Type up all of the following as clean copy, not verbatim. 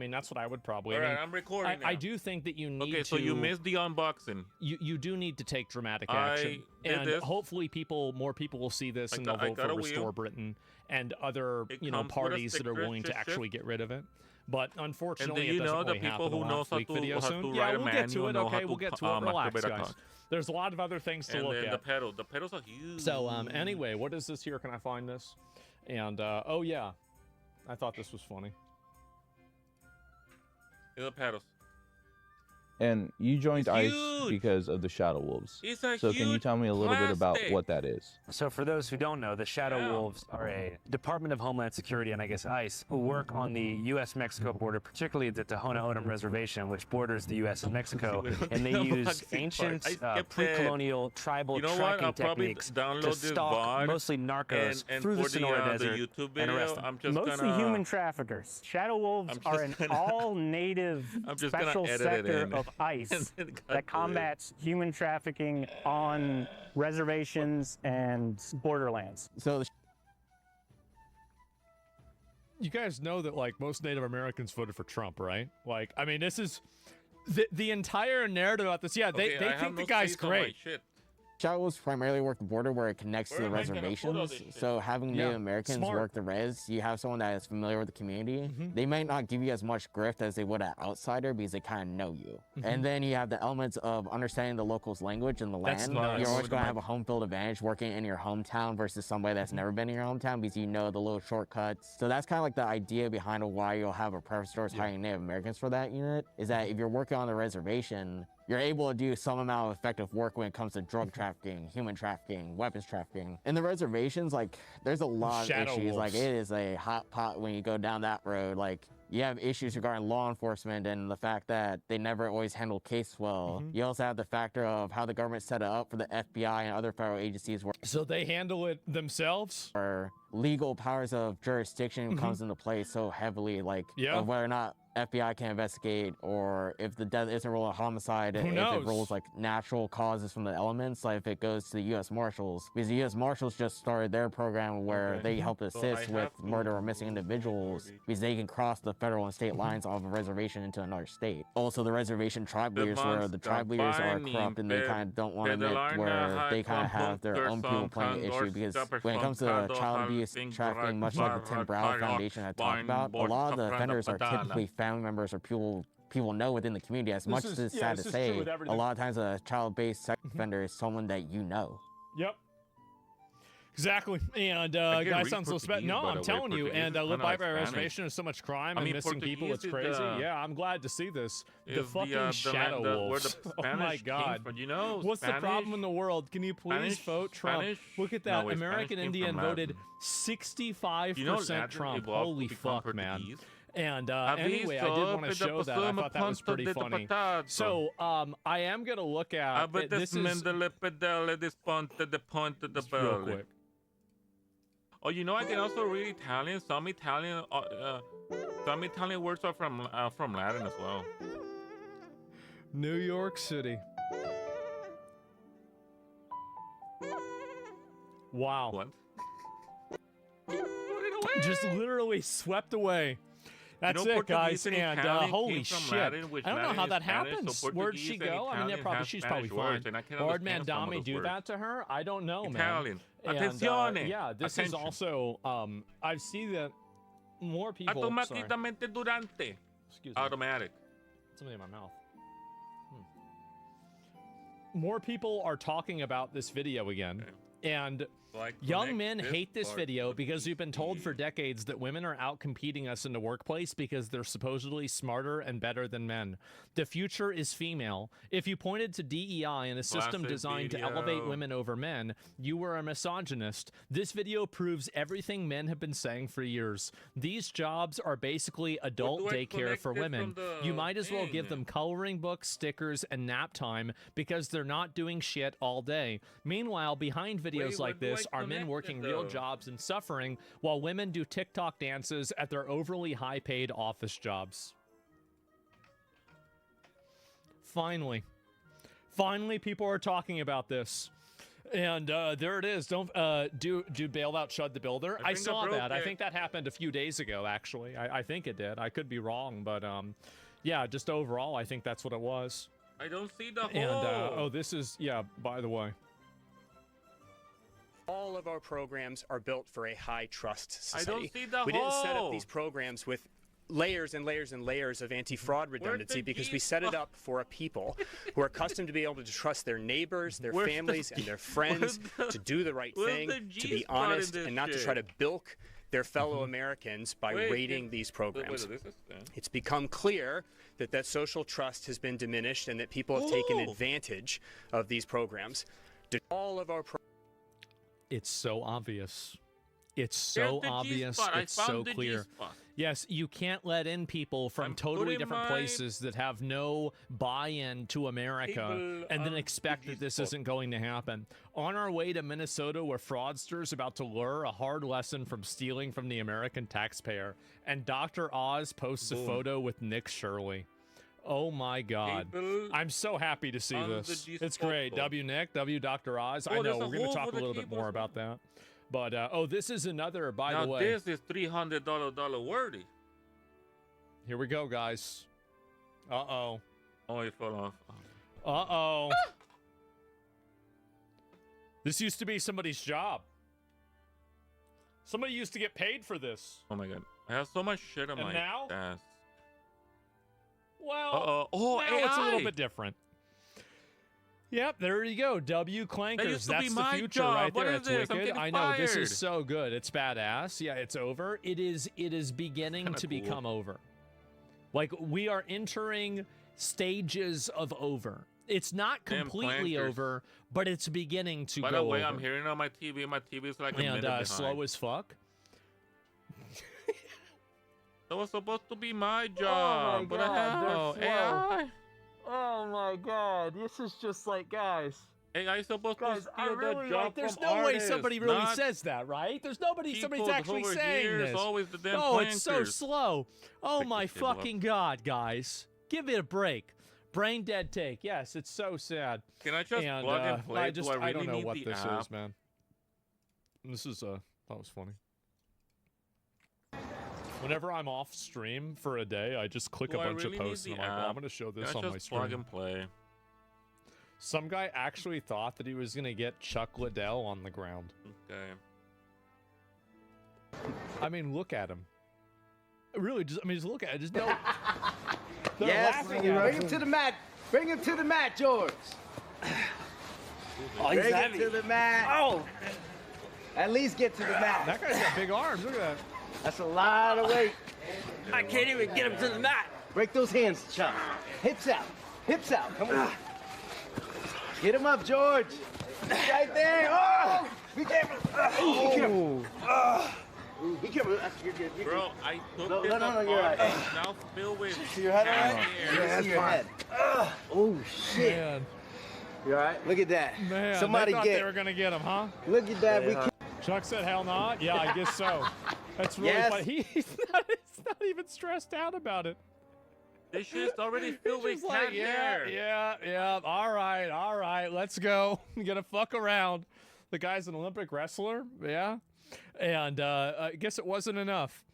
I mean, that's what I would probably. All right, I mean, I'm recording. I do think that you need okay, so you missed the unboxing. You do need to take dramatic action, and hopefully more people will see this and they'll vote for Restore Britain and other parties that are willing to actually get rid of it. But unfortunately, it doesn't really happen. We'll get to it. Okay, we'll get to it. Relax, guys. There's a lot of other things to look at. The pedals are huge. So anyway, what is this here? Can I find this? And oh yeah, I thought this was funny. The pedals. And you joined ICE because of the Shadow Wolves. So can you tell me a little bit about what that is? So for those who don't know, the Shadow Wolves are a Department of Homeland Security and I guess ICE who work on the U.S.-Mexico border, particularly the Tohono O'odham Reservation, which borders the U.S. and Mexico. And they use ancient pre-colonial tribal tracking techniques to stalk mostly narcos through the Sonora Desert and arrest them. Mostly human traffickers. Shadow Wolves are an all-native special sector of ICE that combats human trafficking on reservations and borderlands. So you guys know that like most Native Americans voted for Trump, right? Like, I mean, this is the entire narrative about this. Yeah, they think the guy's great. Shadow Wolves primarily work the border where it connects to the reservations. So having Native Americans work the res, you have someone that is familiar with the community. They might not give you as much grift as they would an outsider because they kind of know you. And then you have the elements of understanding the locals' language and the land. You're always going to have a home field advantage working in your hometown versus somebody that's never been in your hometown because you know the little shortcuts. So that's kind of like the idea behind why you'll have a preference towards hiring Native Americans for that unit, is that if you're working on the reservation, you're able to do some amount of effective work when it comes to drug trafficking, human trafficking, weapons trafficking. In the reservations, like, there's a lot of issues. Like, it is a hot pot when you go down that road. Like, you have issues regarding law enforcement and the fact that they never always handle case well. You also have the factor of how the government set it up for the FBI and other federal agencies. So they handle it themselves? Or legal powers of jurisdiction comes into play so heavily, like, of whether or not FBI can investigate, or if the death isn't ruled a homicide, if it rules like natural causes from the elements, like if it goes to the U.S. Marshals, because the U.S. Marshals just started their program where they help assist with murder or missing individuals, because they can cross the federal and state lines off a reservation into another state. Also, the reservation tribe leaders, where the tribe leaders are corrupt and they kind of don't want to admit where they kind of have their own people playing the issue, because when it comes to child abuse trafficking, much like the Tim Brown Foundation had talked about, a lot of the offenders are typically family members or people know within the community. As much as it's sad to say, a lot of times a child-based sex offender is someone that you know. Yep. Exactly. And guys sound so special. No, I'm telling you. And live by reservation is so much crime and missing people. It's crazy. Yeah, I'm glad to see this. The fucking Shadow Wolves. Oh my God. What's the problem in the world? Can you please vote Trump? Look at that. American Indian voted 65% Trump. Holy fuck, man. And anyway, I did want to show that. I thought that was pretty funny. So I am going to look at this is real quick. Oh, you know, I can also read Italian. Some Italian words are from Latin as well. New York City. Wow. What? Just literally swept away. That's it, guys. And holy shit, I don't know how that happens. Where'd she go? I mean, she's probably fine. Lord Mandami do that to her? I don't know, man. And, yeah, this is also, I see that more people. Automáticamente durante. Excuse me. Automatic. Something in my mouth. More people are talking about this video again. And young men hate this video because we've been told for decades that women are out competing us in the workplace because they're supposedly smarter and better than men. The future is female. If you pointed to DEI and a system designed to elevate women over men, you were a misogynist. This video proves everything men have been saying for years. These jobs are basically adult daycare for women. You might as well give them coloring books, stickers, and nap time because they're not doing shit all day. Meanwhile, behind videos like this are men working real jobs and suffering while women do TikTok dances at their overly high-paid office jobs. Finally, people are talking about this. And there it is. Don't do bailed out Chud the Builder. I saw that. I think that happened a few days ago, actually. I think it did. I could be wrong, but yeah, just overall, I think that's what it was. I don't see the hole. And oh, this is, yeah, by the way. All of our programs are built for a high trust society. I don't see the hole. We didn't set up these programs with layers and layers and layers of anti-fraud redundancy because we set it up for a people who are accustomed to be able to trust their neighbors, their families, and their friends to do the right thing, to be honest, and not to try to bilk their fellow Americans by raiding these programs. It's become clear that that social trust has been diminished and that people have taken advantage of these programs. All of our It's so obvious. It's so obvious. It's so clear. Yes, you can't let in people from totally different places that have no buy-in to America and then expect that this isn't going to happen. On our way to Minnesota, where fraudsters about to lure a hard lesson from stealing from the American taxpayer, and Dr. Oz posts a photo with Nick Shirley. Oh my God. I'm so happy to see this. It's great. W Nick, W Dr. Oz. I know, we're going to talk a little bit more about that. But, oh, this is another, by the way. Now, this is $300 worthy. Here we go, guys. Uh-oh. Oh, he fell off. Uh-oh. This used to be somebody's job. Somebody used to get paid for this. Oh, my God. I have so much shit on my desk. Well, now it's a little bit different. Yep, there you go. W Clankers. That's the future right there. It's wicked. I know, this is so good. It's badass. Yeah, it's over. It is beginning to become over. Like, we are entering stages of over. It's not completely over, but it's beginning to go over. By the way, I'm hearing on my TV. My TV is like a minute behind. Slow as fuck. That was supposed to be my job. Oh my God, AI. Oh my God, this is just like, guys. AI is supposed to steal the job there's from no artists, way somebody really says that, right? There's somebody's actually saying this. Always the damn oh, it's so slow. Oh my fucking God, guys. Give it a break. Brain dead take. Yes, it's so sad. Can I just plug and play? I don't know what this is, man. This is, that was funny. Whenever I'm off stream for a day, I just click a bunch of posts and I'm like, well, I'm going to show this on my stream. Plug and play. Some guy actually thought that he was going to get Chuck Liddell on the ground. Okay. I mean, look at him. Really, just look at it. Just no. Yes, bring him to the mat. Bring him to the mat, George. Oh, he's heavy. Bring him to the mat. Oh. At least get to the mat. That guy's got big arms. Look at that. That's a lot of weight. I can't even get him to the mat. Break those hands, Chuck. Hips out. Hips out. Come on. Get him up, George. Right there. Oh! Be careful. Be careful. You're good. You're Bro, I took this apart. You're right. Now fill with see your head all right? Yeah, that's your head. Oh, shit. Man. You all right? Look at that. Man, somebody they thought they were going to get him, huh? Look at that. Yeah. Chuck said, hell not? Yeah, I guess so. That's really funny. He's not even stressed out about it. This shit's already filled with cat hair. Yeah. All right. Let's go. You gotta fuck around. The guy's an Olympic wrestler. Yeah. And I guess it wasn't enough.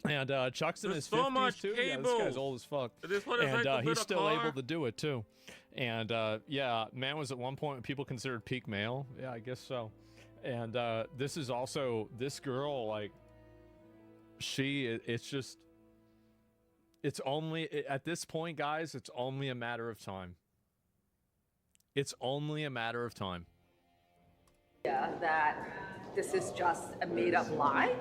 And Chuck's in his 50s too. Yeah, this guy's old as fuck. And he's still able to do it too. And yeah, man was at one point people considered peak male. Yeah, I guess so. And this is also this girl, like, it's only at this point, guys, it's only a matter of time. It's only a matter of time. Yeah, that this is just a made-up lie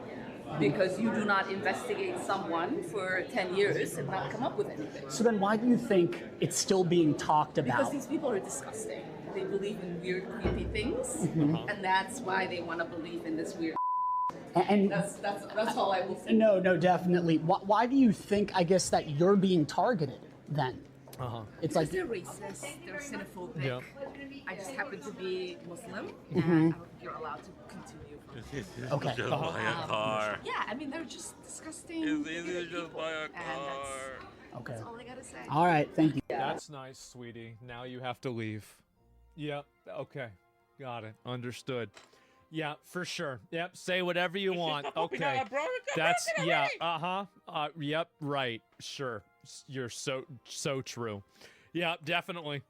because you do not investigate someone for 10 years and not come up with anything. So then why do you think it's still being talked about? Because these people are disgusting. They believe in weird, creepy things, and that's why they want to believe in this weird. And that's all I will say. No, definitely. Why do you think, I guess, that you're being targeted then? It's because they're racist, they're xenophobic. Yep. I just happen to be Muslim, and you're allowed to continue. Okay. Just buy a car. Yeah, I mean, they're just disgusting. It's easy to just buy a car. Okay. That's all I gotta say. All right, thank you. That's nice, sweetie. Now you have to leave. Yeah, okay. Got it. Understood. Yeah, for sure. Yep. Say whatever you want. Okay. That's yeah. Yep. Right. Sure. You're so true. Yeah. Definitely.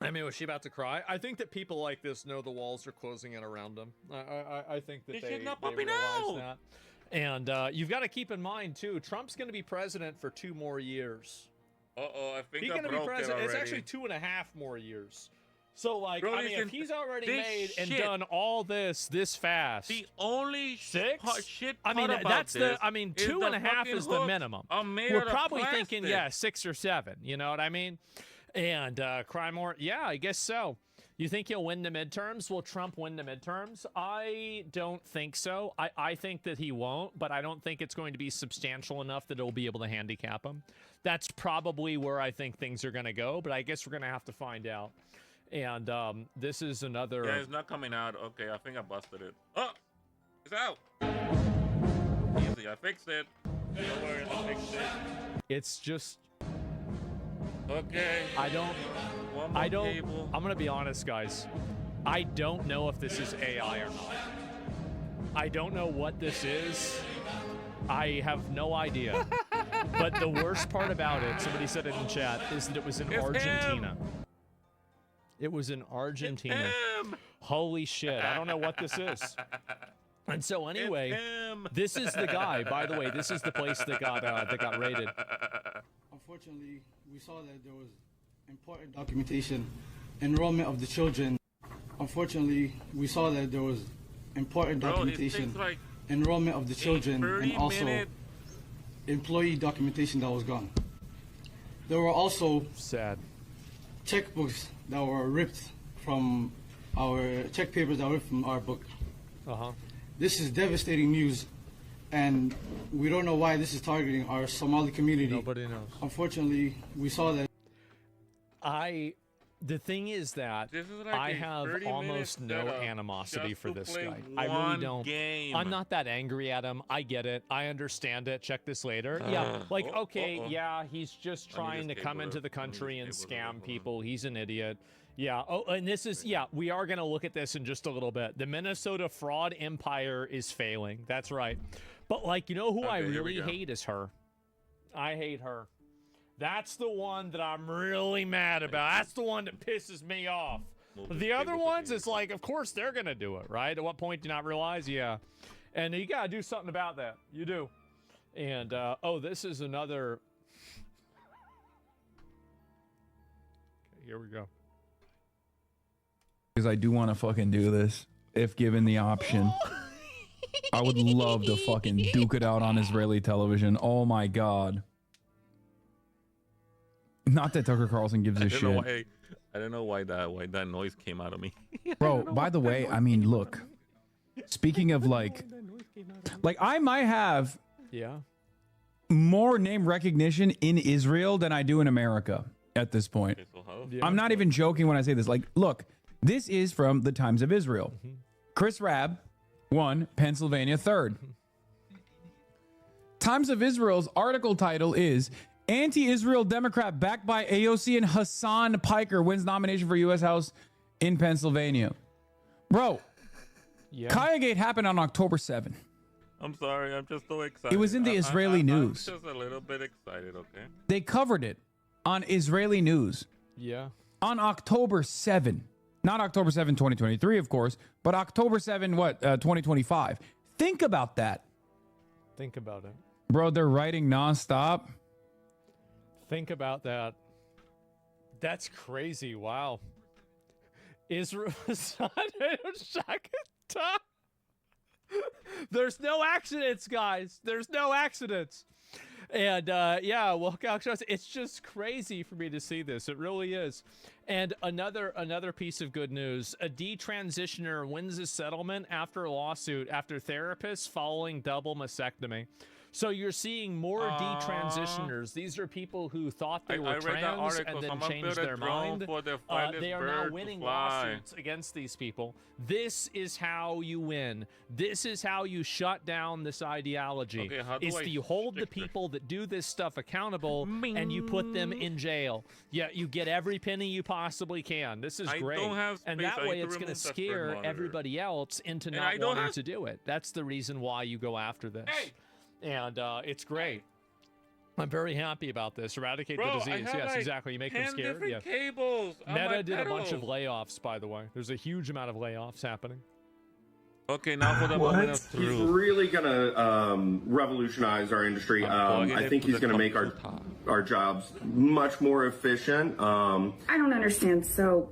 I mean, was she about to cry? I think that people like this know the walls are closing in around them. I think that they realize that. And you've got to keep in mind too. Trump's going to be president for 2 more years. I think he's going to be president. It's actually 2.5 more years. So, like, bro, I mean, if he's already made and done all this fast, the only 6? Shit I mean, that's the. I mean, 2.5 is the minimum. We're probably thinking, 6 or 7. You know what I mean? And cry more. Yeah, I guess so. You think he'll win the midterms? Will Trump win the midterms? I don't think so. I think that he won't, but I don't think it's going to be substantial enough that it'll be able to handicap him. That's probably where I think things are going to go, but I guess we're going to have to find out. And this is another. Yeah, it's not coming out. Okay, I think I busted it. Oh, it's out. Easy, I fixed it. Don't worry, I fixed it. It's just. Okay. I don't. Cable. I'm gonna be honest, guys. I don't know if this is AI or not. I don't know what this is. I have no idea. But the worst part about it, somebody said it in chat, is that it was in Argentina. It was in Argentina. Holy shit. I don't know what this is. And so anyway, this is the guy. By the way, this is the place that got raided. Unfortunately, we saw that there was important documentation, enrollment of the children. Unfortunately, we saw that there was important documentation, enrollment of the children, and also employee documentation that was gone. There were also sad checkbooks that were ripped from our check papers that were ripped from our book. This is devastating news, and we don't know why this is targeting our Somali community. Nobody knows. Unfortunately, we saw that. The thing is that like I have almost no animosity for this guy. I really don't. I'm not that angry at him. I get it. I understand it. Check this later. Yeah, like, okay, yeah, he's just trying to come into the country and scam people. He's an idiot. Yeah. Oh, and this is, yeah, we are going to look at this in just a little bit. The Minnesota fraud empire is failing. That's right. But, like, you know who I really hate is her. I hate her. That's the one that I'm really mad about. That's the one that pisses me off. The other ones, it's like, of course they're going to do it, right? At what point do you not realize? Yeah. And you got to do something about that. You do. And, oh, this is another. Okay, here we go. Because I do want to fucking do this if given the option. I would love to fucking duke it out on Israeli television. Oh my God. Not that Tucker Carlson gives a shit. I don't know why that noise came out of me. Bro, by the way, I mean, look. Speaking of like I might have more name recognition in Israel than I do in America at this point. I'm not even joking when I say this. Like, look, this is from the Times of Israel. Chris Rabb won, Pennsylvania 3rd. Times of Israel's article title is Anti-Israel Democrat backed by AOC and Hassan Piker wins nomination for U.S. House in Pennsylvania. Bro, Kayagate happened on October 7th. I'm sorry, I'm just so excited. It was in the Israeli news. I'm just a little bit excited, okay? They covered it on Israeli news. Yeah. On October 7. Not October 7, 2023, of course, but October 7, 2025. Think about that. Think about it. Bro, they're writing nonstop. Think about that. That's crazy. Wow. Israel There's no accidents, guys. There's no accidents. And yeah, well, it's just crazy for me to see this. It really is. And another piece of good news: a detransitioner wins a settlement after a lawsuit after therapists following double mastectomy. So you're seeing more detransitioners. These are people who thought they were trans and then changed their mind. They are now winning lawsuits against these people. This is how you win. This is how you shut down this ideology. Okay, you hold the people that do this stuff accountable and you put them in jail. Yeah, you get every penny you possibly can. This is great. And that way it's going to scare everybody else into not wanting to do it. That's the reason why you go after this. And it's great. I'm very happy about this. Eradicate the disease. Yes, like exactly. You make them scared. Yes. Cables Meta did a bunch of layoffs, by the way. There's a huge amount of layoffs happening. Okay, now for the moment of truth. He's really gonna revolutionize our industry. I think he's gonna make our jobs much more efficient. I don't understand. So,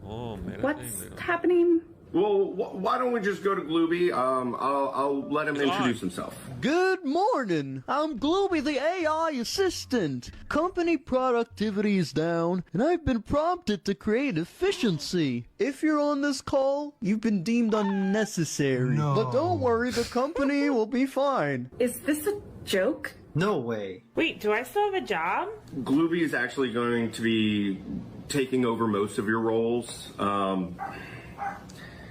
what's happening? Well, why don't we just go to Glooby? I'll let him introduce himself. Good morning. I'm Glooby, the AI assistant. Company productivity is down, and I've been prompted to create efficiency. If you're on this call, you've been deemed unnecessary. No. But don't worry, the company will be fine. Is this a joke? No way. Wait, do I still have a job? Glooby is actually going to be taking over most of your roles.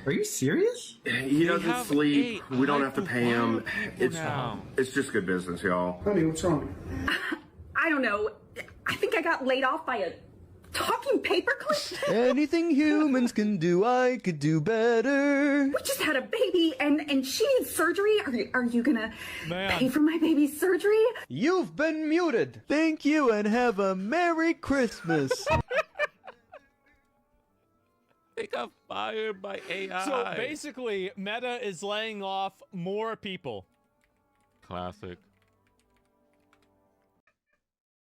Are you serious? He doesn't sleep. We don't have to pay him. It's just good business, y'all. Honey, what's wrong? I don't know. I think I got laid off by a talking paperclip. Anything humans can do, I could do better. We just had a baby and she needs surgery. Are you gonna pay for my baby's surgery? You've been muted. Thank you and have a Merry Christmas. They got fired by AI. So basically, Meta is laying off more people. Classic.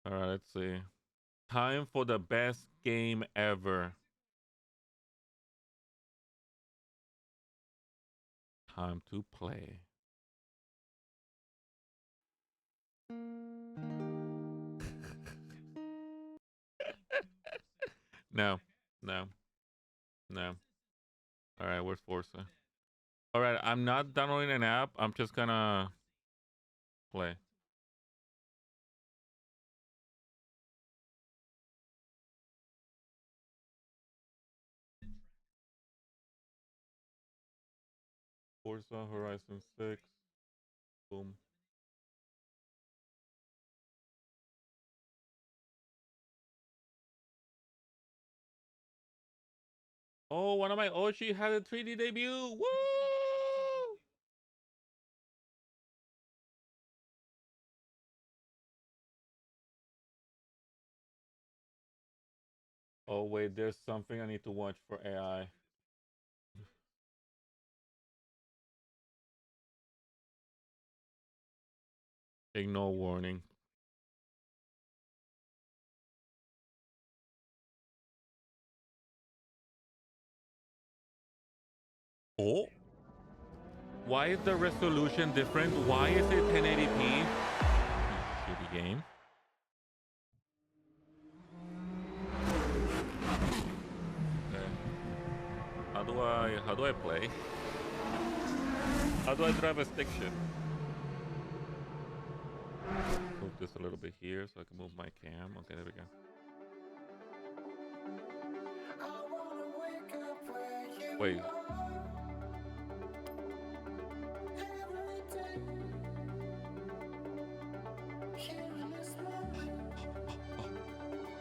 All right, let's see. Time for the best game ever. Time to play. No. All right, where's Forza? All right, I'm not downloading an app. I'm just gonna play. Forza Horizon 6. Boom. Oh, one of my Oshi had a 3D debut. Woo! Oh, wait, there's something I need to watch for AI. Ignore warning. Oh, why is the resolution different? Why is it 1080p? Shitty game. Okay. How do I play? How do I drive a stick shift? Move this a little bit here so I can move my cam. Okay, there we go. Wait.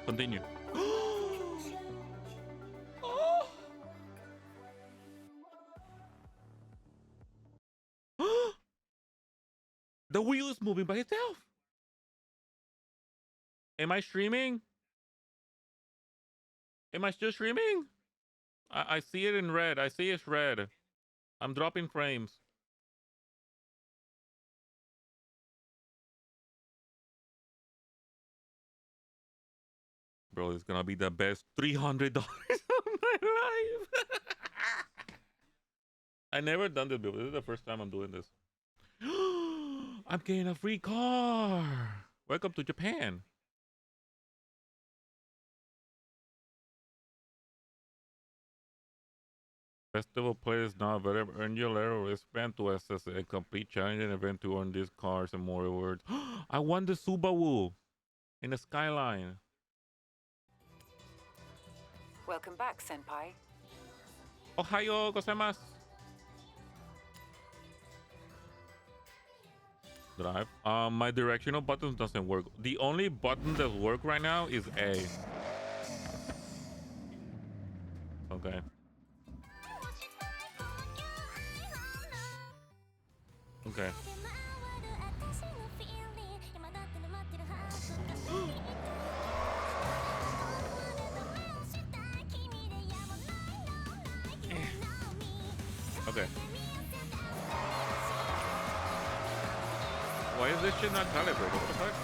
Continue. The wheel is moving by itself. Am I streaming? Am I still streaming? I see it in red. I see it's red. I'm dropping frames. Bro, it's gonna be the best $300 of my life. I never done this before. This is the first time I'm doing this. I'm getting a free car. Welcome to Japan. Festival play is not available. Earn your level wristband to access a complete challenging event to earn these cars and more rewards. I won the Subaru in the Skyline. Welcome back, Senpai. Ohayo gozaimasu. Drive. My directional buttons doesn't work. The only button that works right now is A. Okay. Okay. Okay. Why is this shit not calibrated? What the fuck?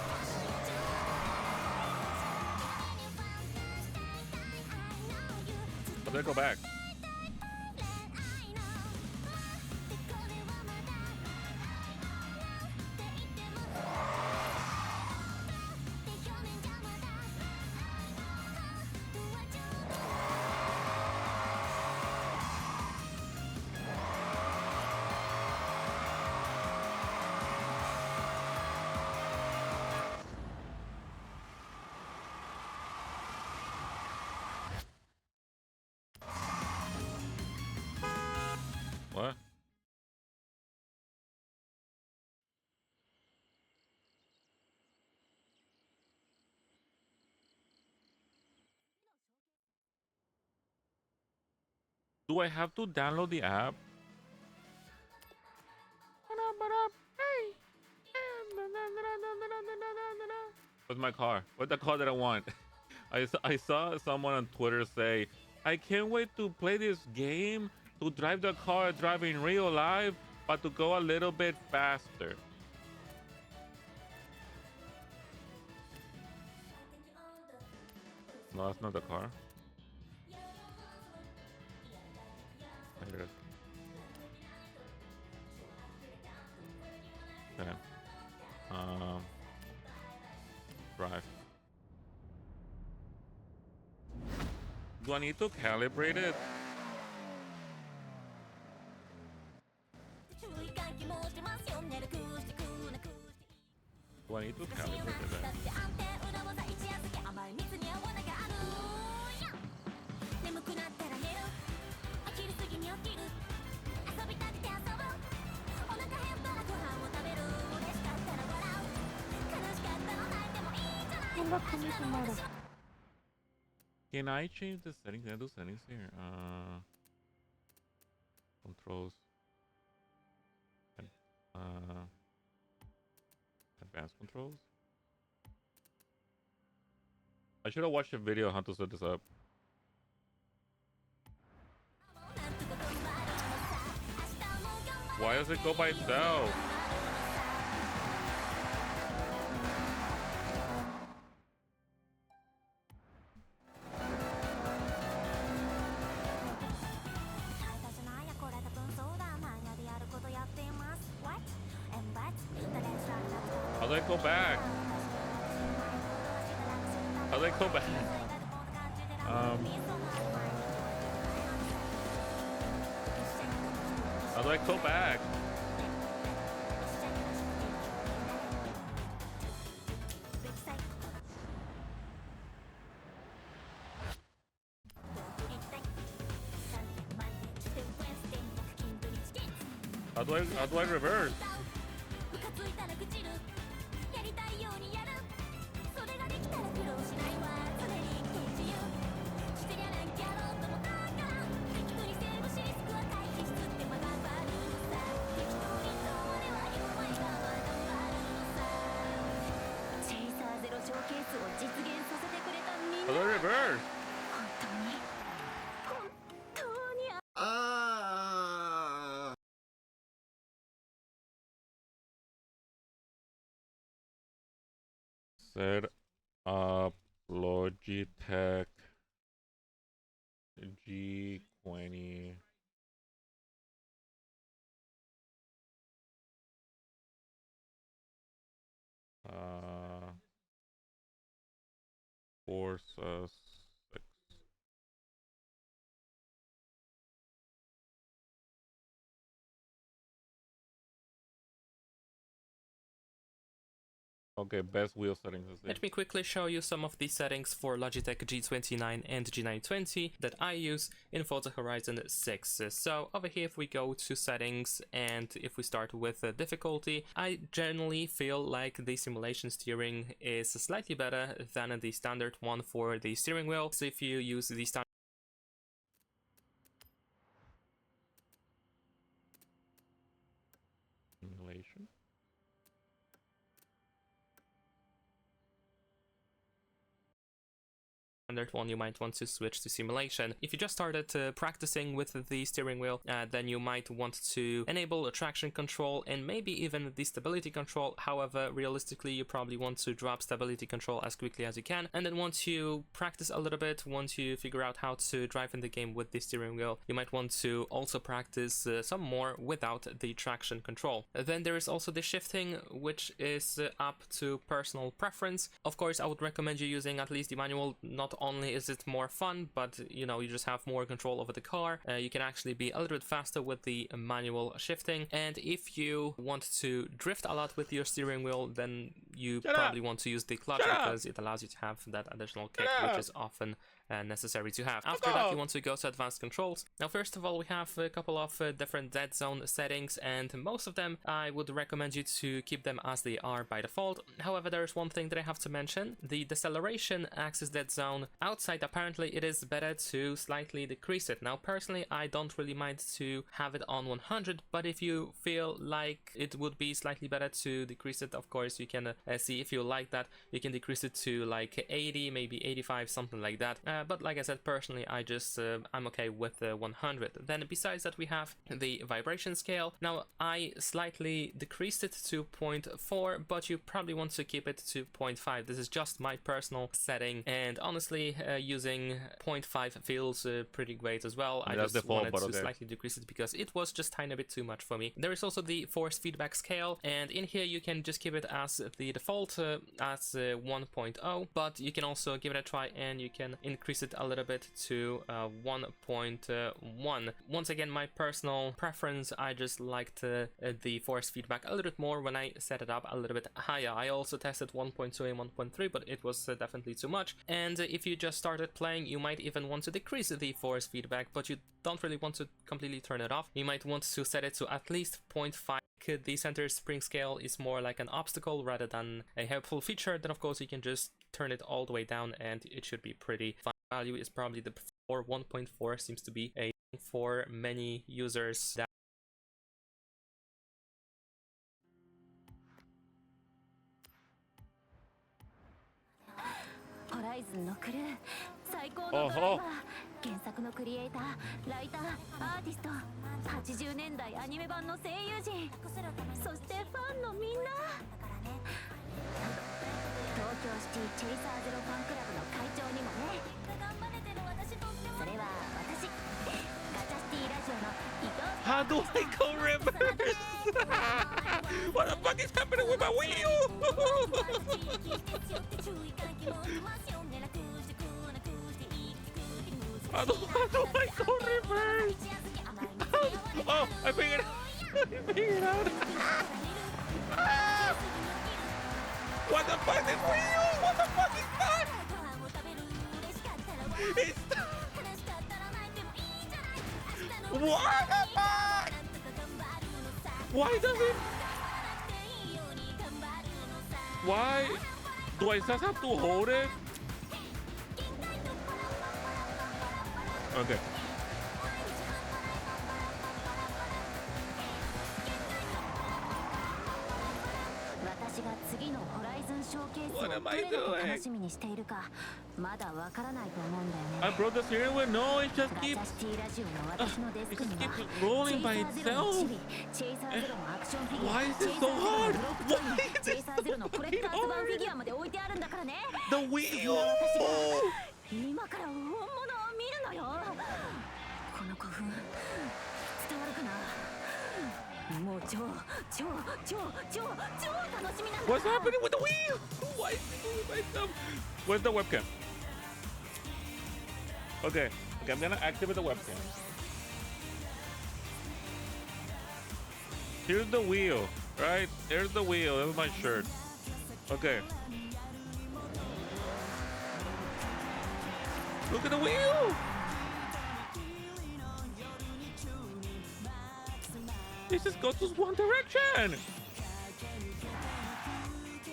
How do I go back? What? Do I have to download the app? What's my car? What's the car that I want? I saw someone on Twitter say, I can't wait to play this game, to drive the car, drive in real life, but to go a little bit faster. No, that's not the car. Here it is. Okay. Drive. Do I need to calibrate it? Do I need to calibrate it? Can I change the settings? Can I do settings here? Controls. Advanced controls. I should have watched a video on how to set this up. Why does it go by itself? How do I go back? How do I go back? How do I go back? How do I reverse? How do I reverse? Set up Logitech G20. Forza Okay, best wheel settings. Let me quickly show you some of the settings for Logitech G29 and G920 that I use in Forza Horizon 6. So over here, if we go to settings and if we start with difficulty, I generally feel like the simulation steering is slightly better than the standard one for the steering wheel. So if you use the standard simulation. standard one, you might want to switch to simulation. If you just started practicing with the steering wheel, then you might want to enable traction control and maybe even the stability control. However, realistically, you probably want to drop stability control as quickly as you can. And then once you practice a little bit, once you figure out how to drive in the game with the steering wheel, you might want to also practice some more without the traction control. Then there is also the shifting, which is up to personal preference. Of course, I would recommend you using at least the manual. Not only is it more fun, but you know, you just have more control over the car. You can actually be a little bit faster with the manual shifting. And if you want to drift a lot with your steering wheel, then you probably want to use the clutch because it allows you to have that additional kick, which is often necessary to have. After that, you want to go to advanced controls. Now, first of all, we have a couple of different dead zone settings, and most of them I would recommend you to keep them as they are by default. However, there is one thing that I have to mention: the deceleration axis dead zone. Outside, apparently it is better to slightly decrease it. Now, personally, I don't really mind to have it on 100, but if you feel like it would be slightly better to decrease it, of course you can see if you like that. You can decrease it to like 80, maybe 85, something like that. But like I said, personally, I'm okay with 100. Then besides that, we have the vibration scale. Now, I slightly decreased it to 0.4, but you probably want to keep it to 0.5. This is just my personal setting, and honestly, using 0.5 feels pretty great as well. I just wanted to slightly decrease it because it was just tiny bit too much for me. There is also the force feedback scale, and in here you can just keep it as the default as 1.0, but you can also give it a try and you can increase it a little bit to 1.1. Once again, my personal preference, I just liked the force feedback a little bit more when I set it up a little bit higher. I also tested 1.2 and 1.3, but it was definitely too much. And if you just started playing, you might even want to decrease the force feedback, but you don't really want to completely turn it off. You might want to set it to at least 0.5. The center spring scale is more like an obstacle rather than a helpful feature. Then of course you can just turn it all the way down and it should be pretty fine. Value is probably the 1.4 seems to be a for many users. That原作のクリエイター、ライター、アーティスト、80年代アニメ版の声優陣、そしてファンのみんな。東京シティチェイサーゼロファンクラブの会長にもね。それは私、ガチャシティラジオの伊藤。How do I go reverse? What the fuck is happening with my wheel? How do I go reverse? Oh, I figured it out. What the fuck is wheel? What the fuck is that? It's what the fuck? Why does it? Why do I just have to hold it? Okay. What am I doing? I broke the steering wheel? No, it just keeps rolling by itself. Why is it so hard? Why is it so fucking hard? The wheel! Oh. 今から本物を見るのよ。この興奮伝わるかな。もう超楽しみなんだ。 What's happening with the wheel? Why is it moving by itself? Where's the webcam? Okay, I'm gonna activate the webcam. Here's the wheel, right? There's the wheel. That's my shirt. Okay. Look at the wheel. This just goes to one direction.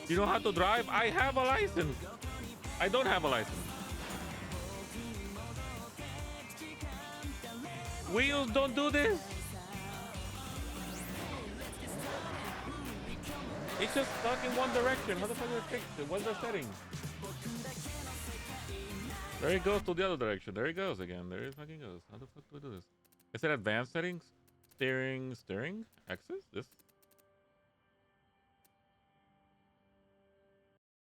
You know how to drive? I have a license. I don't have a license. Wheels don't do this. It's just stuck in one direction. How the fuck do I fix it? What's the setting? There it goes to the other direction. There it goes again. There it fucking goes. How the fuck do I do this? Is it advanced settings? Steering? Axis? This?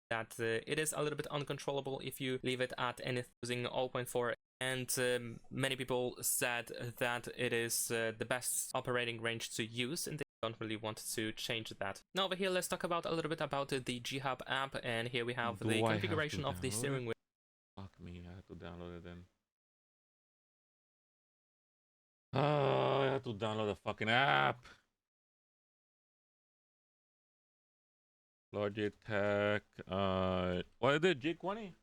That it is a little bit uncontrollable if you leave it at anything using 0.4, and many people said that it is the best operating range to use, and they don't really want to change that. Now over here, let's talk about a little bit about the G-Hub app, and here we have the configuration of the steering wheel. Fuck me, I have to download it then. Oh, I have to download the fucking app. Logitech, what is it? G20?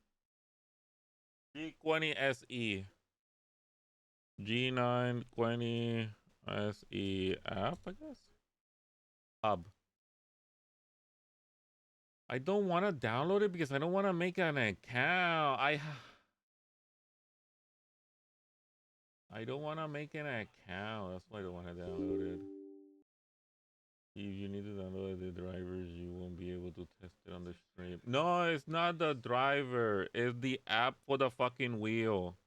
G20 SE. G920 SE app, I guess. Hub. I don't want to download it because I don't want to make an account. I don't want to make an account. That's why I don't want to download it. If you need to download the drivers, you won't be able to test it on the stream. No, it's not the driver. It's the app for the fucking wheel.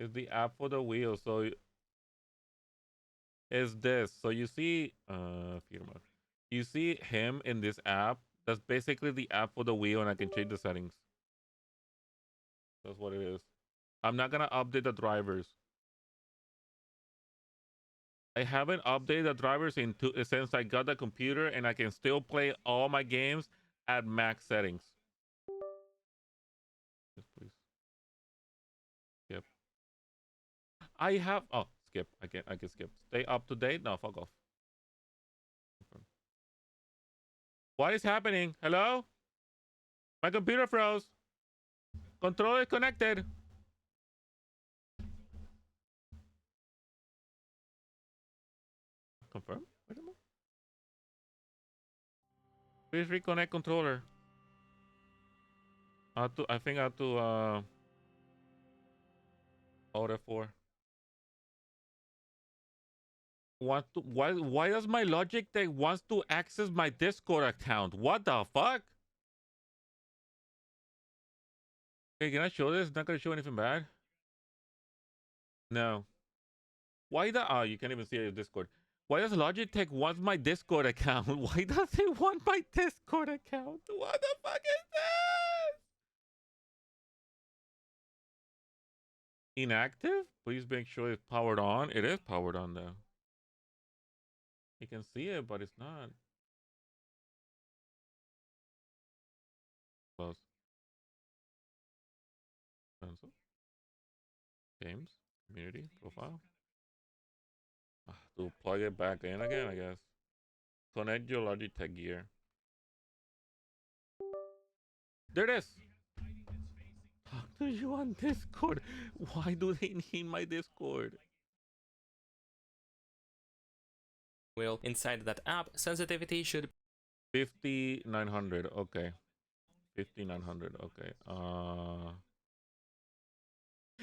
It's the app for the wheel. So it's this. So you see, you see him in this app. That's basically the app for the wheel, and I can change the settings. That's what it is. I'm not gonna update the drivers. I haven't updated the drivers since I got the computer, and I can still play all my games at max settings. Yes, please. Skip. I have skip. I can skip. Stay up to date. No, fuck off. What is happening? Hello? My computer froze. Controller connected. Confirm? Wait a minute. Please reconnect controller. I think I have to Alt F4. Why does my Logitech wants to access my Discord account? What the fuck? Okay, can I show this? It's not gonna show anything bad. No. Why the you can't even see your Discord. Why does Logitech want my Discord account? Why does it want my Discord account? What the fuck is this? Inactive? Please make sure it's powered on. It is powered on though. You can see it, but it's not. Close. Cancel. Games. Community. Profile. To plug it back in again, I guess. Connect your Logitech gear. There it is. Talk to you on Discord. Why do they need my Discord? Well, inside that app, sensitivity should 5900. Okay. 5900. Okay.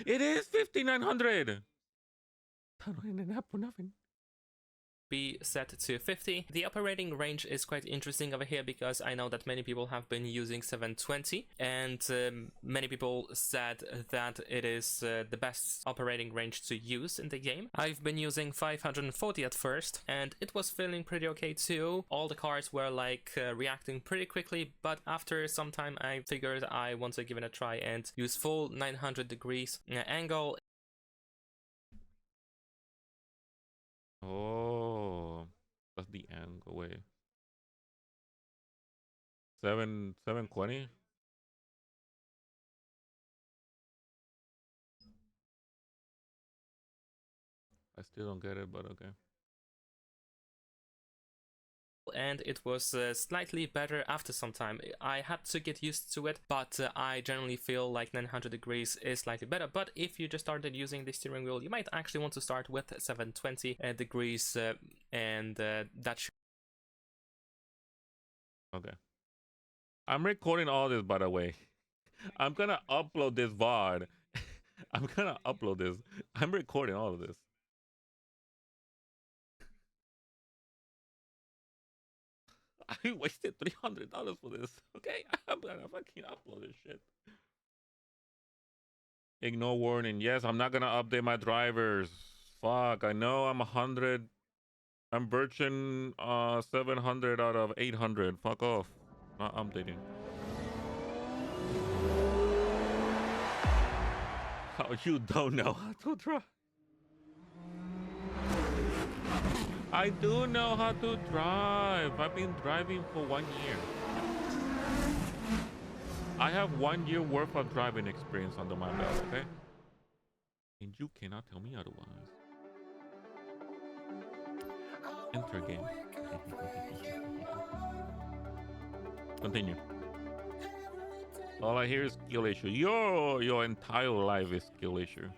It is 5900. Downloading an app for nothing. Be set to 50. The operating range is quite interesting over here because I know that many people have been using 720, and many people said that it is the best operating range to use in the game. I've been using 540 at first, and it was feeling pretty okay too. All the cars were like reacting pretty quickly, but after some time I figured I want to give it a try and use full 900 degrees angle. Oh, that's the angle. Wait, 720. I still don't get it, but okay. and it was slightly better after some time. I had to get used to it, but I generally feel like 900 degrees is slightly better. But if you just started using the steering wheel, you might actually want to start with 720 degrees, and that should... Okay. I'm recording all this, by the way. I'm gonna upload this VOD. I'm gonna upload this. I'm recording all of this. I wasted $300 for this. Okay, I'm gonna fucking upload this shit. Ignore warning. Yes, I'm not gonna update my drivers. Fuck, I know I'm 100. I'm birching 700 out of 800. Fuck off. Not updating. How you don't know how to drive? I do know how to drive. I've been driving for 1 year. I have 1 year worth of driving experience under my belt, okay? And you cannot tell me otherwise. Enter game. Continue. All I hear is skill issue. Your entire life is skill issue.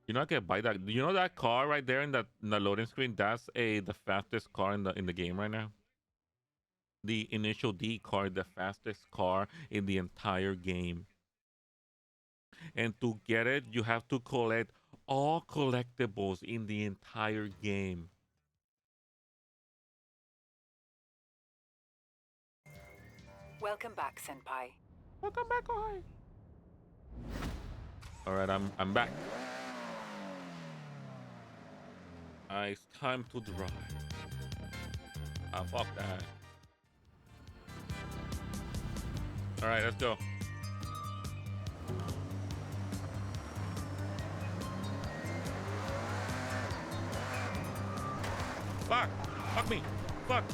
You know I can buy that. You know that car right there in the loading screen? That's the fastest car in the game right now. The initial D car, the fastest car in the entire game. And to get it, you have to collect all collectibles in the entire game. Welcome back, Senpai. Welcome back, Oi. All right, I'm back. It's time to drive. Ah, fuck that. All right, let's go. Fuck! Fuck me! Fuck!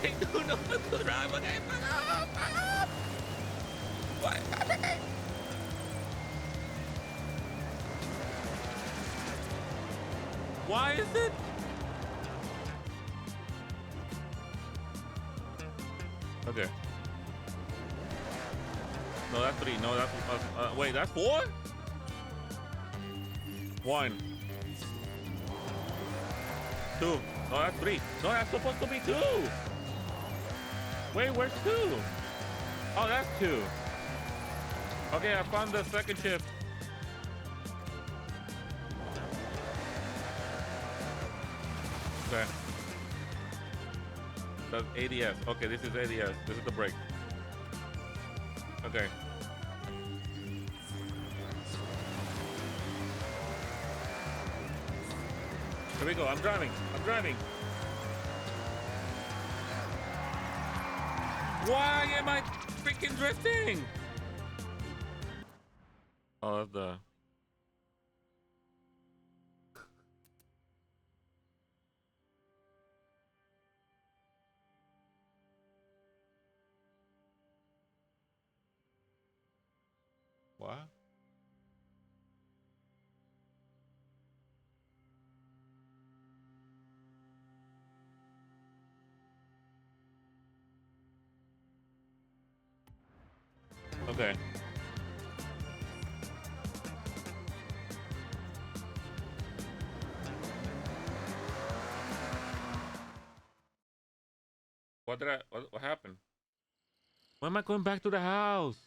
I do know how to drive, okay? What is happening? Why is it? Okay. No, that's 3. No, that's wait, that's 4? 1, 2. No, that's 3. No, that's supposed to be 2. Wait, where's 2? Oh, that's 2. Okay, I found the second shift. Okay. That's ADS. Okay, this is ADS. This is the brake. Okay. Here we go. I'm driving. I'm driving. Why am I freaking drifting? Oh, that's the... What? Okay. What happened? Why am I going back to the house?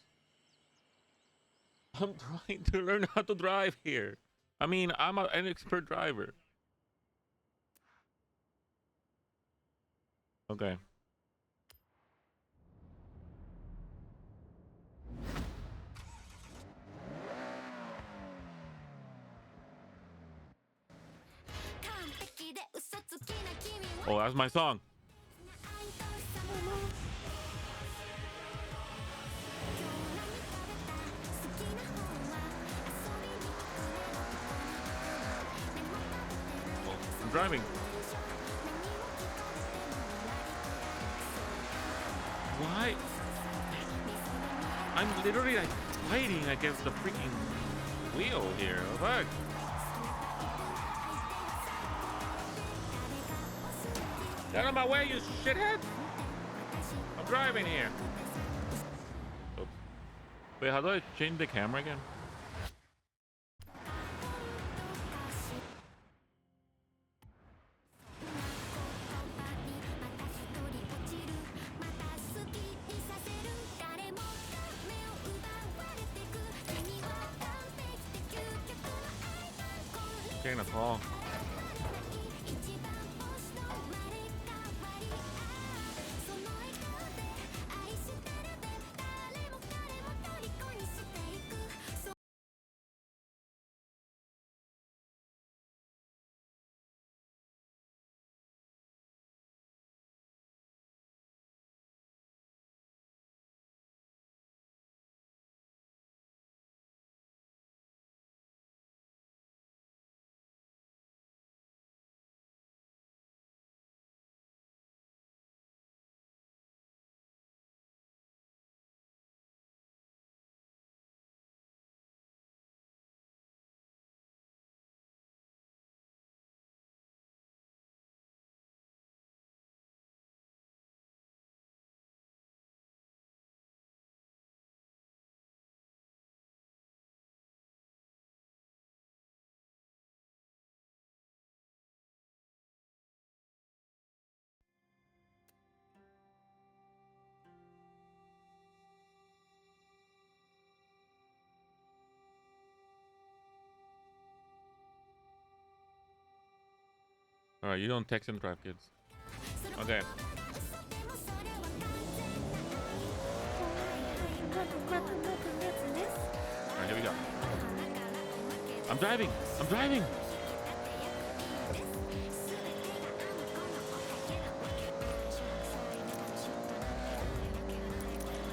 I'm trying to learn how to drive here. I mean, I'm an expert driver. Okay. Oh, that's my song. driving. Why? I'm literally like fighting against the freaking wheel here. Look. Get out of my way, you shithead! I'm driving here. Oops. Wait, how do I change the camera again? Getting a call. Alright, you don't text and drive, kids. Okay. Alright, here we go. I'm driving! I'm driving!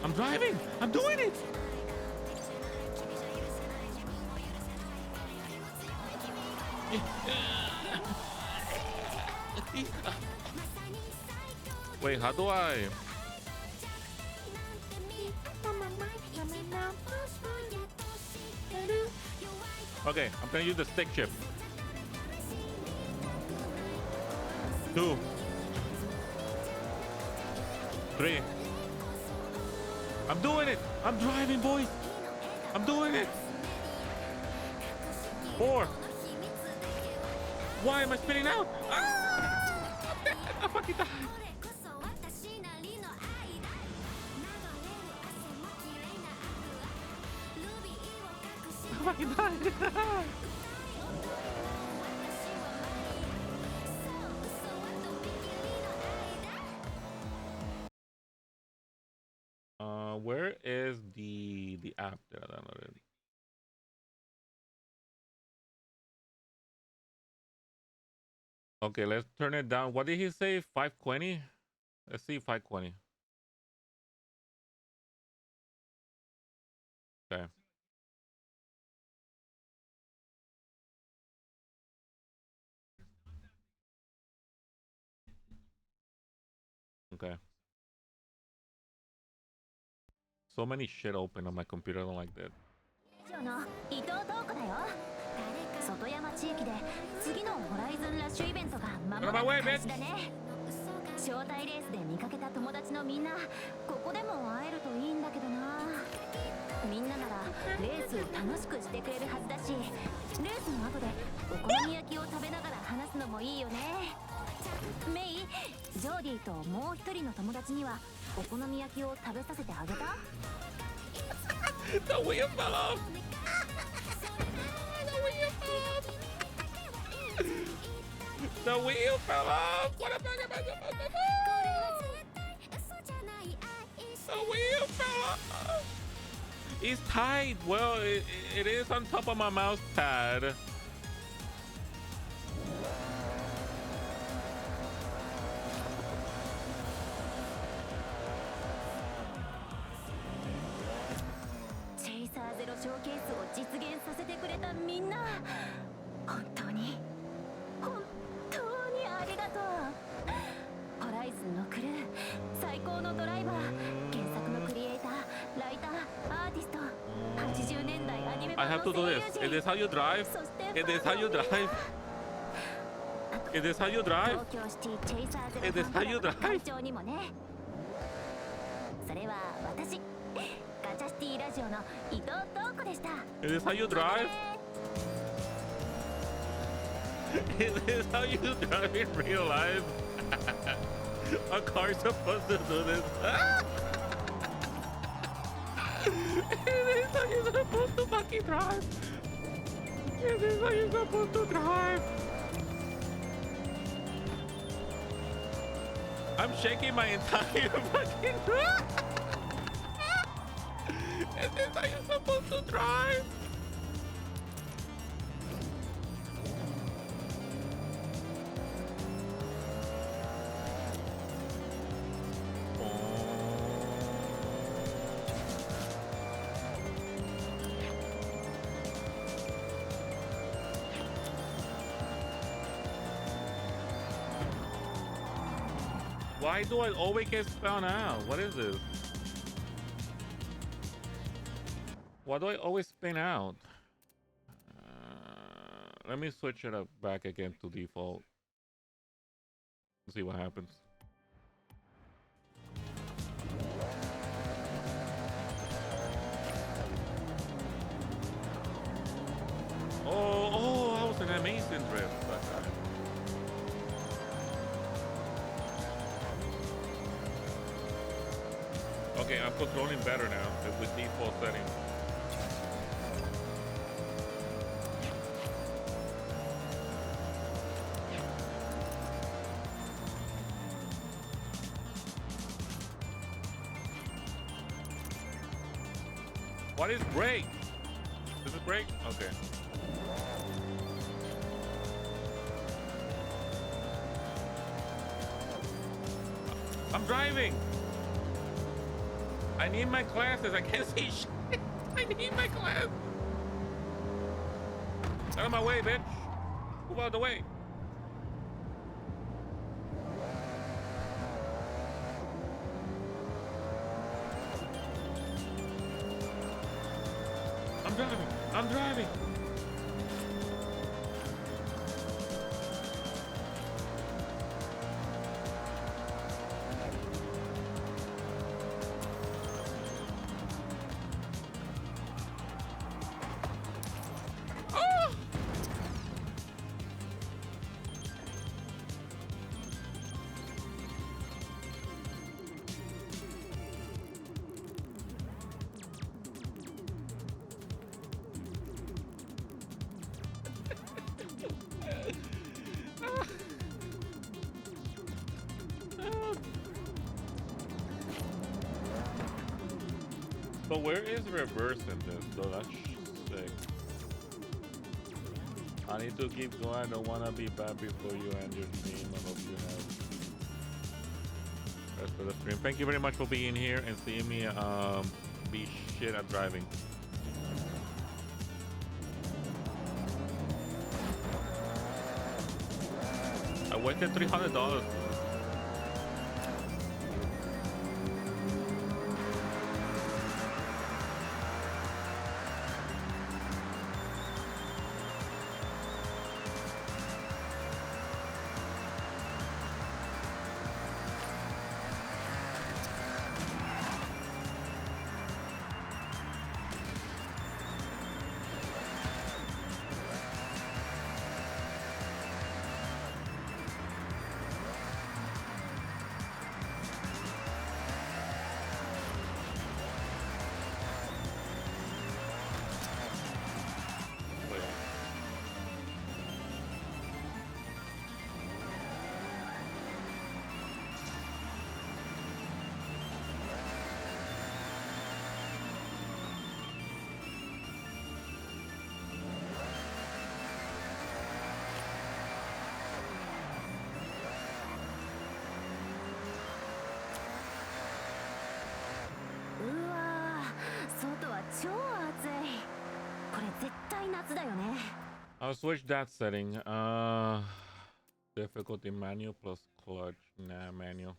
I'm driving! I'm doing it! Wait, how do I? Okay, I'm gonna use the stick shift. 2, 3. I'm doing it! I'm driving, boys! I'm doing it! 4. Why am I spinning out? Ah! I'm dead! I fucking died! I fucking died! Where is the app that I downloaded? Okay, let's turn it down. What did he say? 520? Let's see 520. Okay. Okay. So many shit open on my computer. I don't like that. 外山地域で次のホライズンラッシュイベントが間もなく開始だね。招待レースで見かけた友達のみんな、ここでも会えるといいんだけどな。みんなならレースを楽しくしてくれるはずだし、レースの後でお好み焼きを食べながら話すのもいいよね。メイ、ジョーディともう一人の友達にはお好み焼きを食べさせてあげた？ The wheel fell off! The wheel fell off! What am I supposed to do? The wheel fell off! It's tight. Well, it is on top of my mouse pad. Chaser 0ショーケースを実現させてくれたみんな、本当に I have to do this. Is this how you drive? Is this how you drive? Is this how you drive? Is this how you drive? Is this how you drive? Is this how you drive in real life? A car's supposed to do this. Is this how you're supposed to fucking drive? Is this how you're supposed to drive? I'm shaking my entire fucking drive. Is this how you're supposed to drive? Why do I always get spun out? What is this? Why do I always spin out? Let me switch it up back again to default. See what happens. Oh, that was an amazing drift that time. Okay, I'm controlling better now with default settings. What is brake? Is it brake? Okay. I'm driving. I need my glasses. I can't see shit. I need my glasses. Out of my way, bitch. Move out of the way. I'm driving. I'm driving. But where is reverse in this though? That's sick. I need to keep going. I don't want to be bad before you end your stream. I hope you have rest of the stream. Thank you very much for being here and seeing me be shit at driving. I wasted $300. I'll switch that setting. Difficulty manual plus clutch. Nah, manual.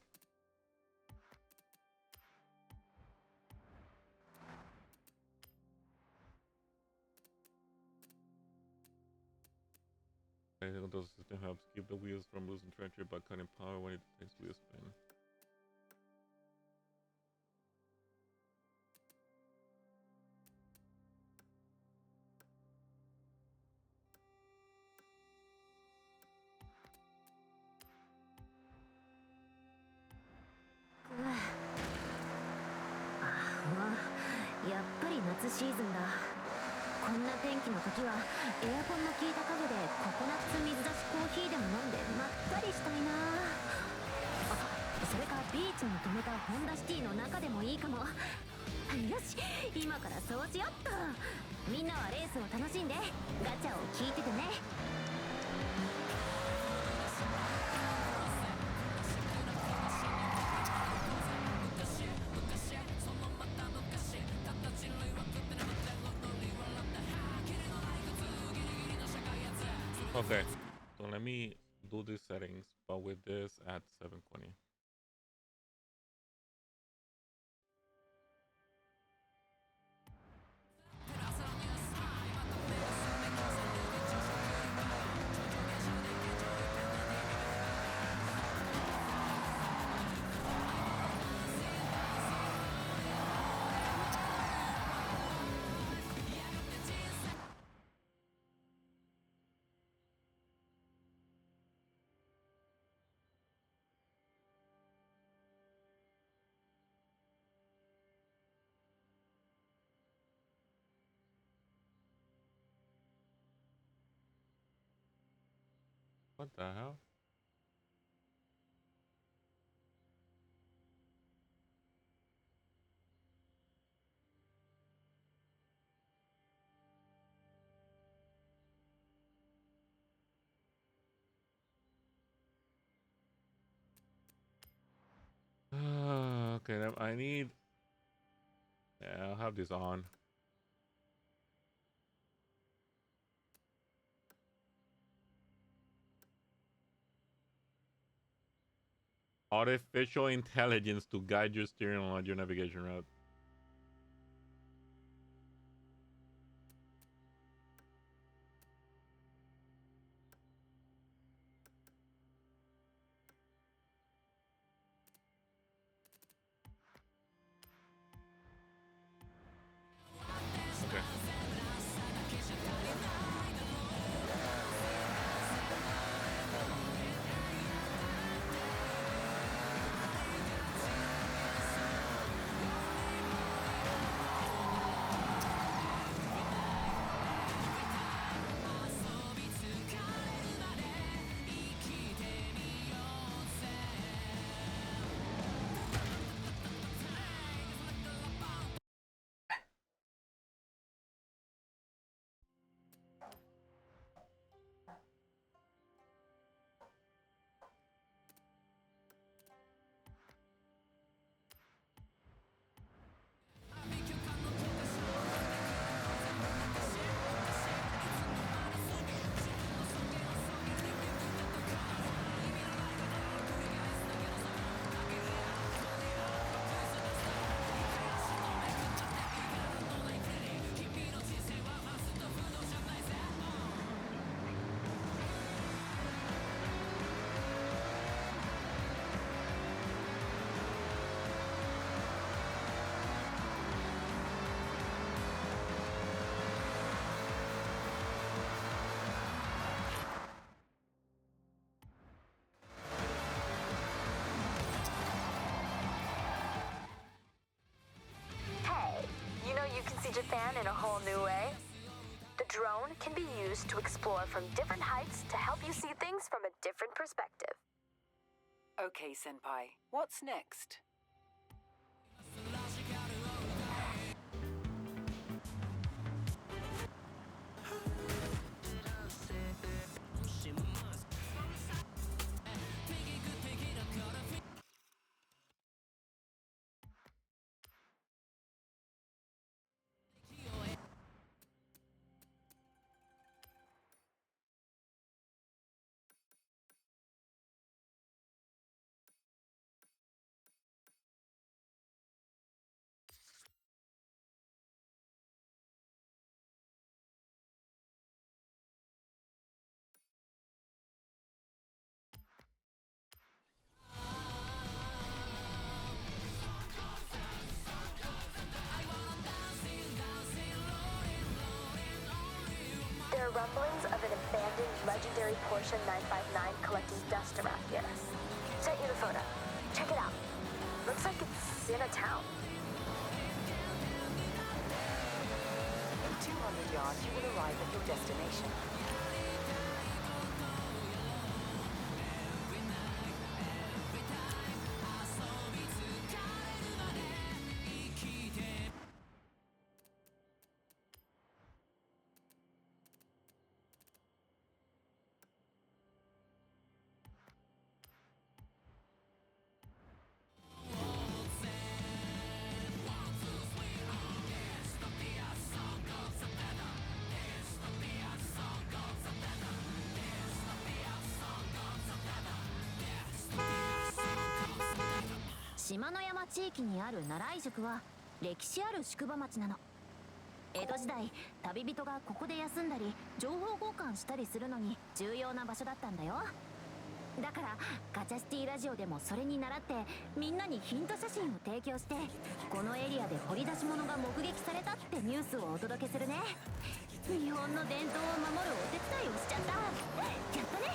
The system helps keep the wheels from losing traction by cutting power when it takes wheel spin.シーズンだ。こんな天気の時はエアコンの効いた陰でココナッツ水出しコーヒーでも飲んでまったりしたいなあ。それかビーチに止めたホンダシティの中でもいいかも。よし、今からそうしよっと。みんなはレースを楽しんでガチャを聞いててね。Okay, so let me do these settings, but with this at 720. What the hell? Okay, I need... Yeah, I'll have this on. Artificial intelligence to guide your steering on your navigation route. Japan in a whole new way? The drone can be used to explore from different heights to help you see things from a different perspective. Okay, Senpai, what's next? rumblings of an abandoned legendary Porsche 959 collecting dust around here. Sent you the photo. Check it out. Looks like it's in a town. In 200 yards, you will arrive at your destination.島の山地域にある奈良井宿は歴史ある宿場町なの。江戸時代、旅人がここで休んだり情報交換したりするのに重要な場所だったんだよ。だからガチャシティラジオでもそれに倣ってみんなにヒント写真を提供して、このエリアで掘り出し物が目撃されたってニュースをお届けするね。日本の伝統を守るお手伝いをしちゃった。やったね。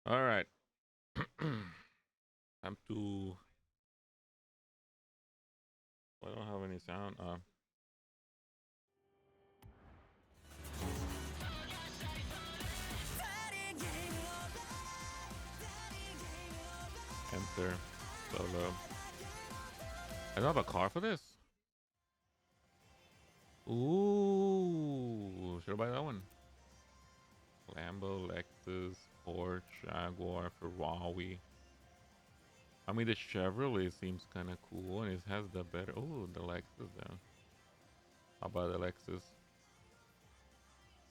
All right. Time to. I don't have any sound. Enter. Solo. I don't have a car for this. Ooh, should I buy that one? Lambo, Lexus, Porsche, Jaguar, Ferrari. I mean, the Chevrolet seems kind of cool, and it has the better. Oh, the Lexus though. How about the Lexus?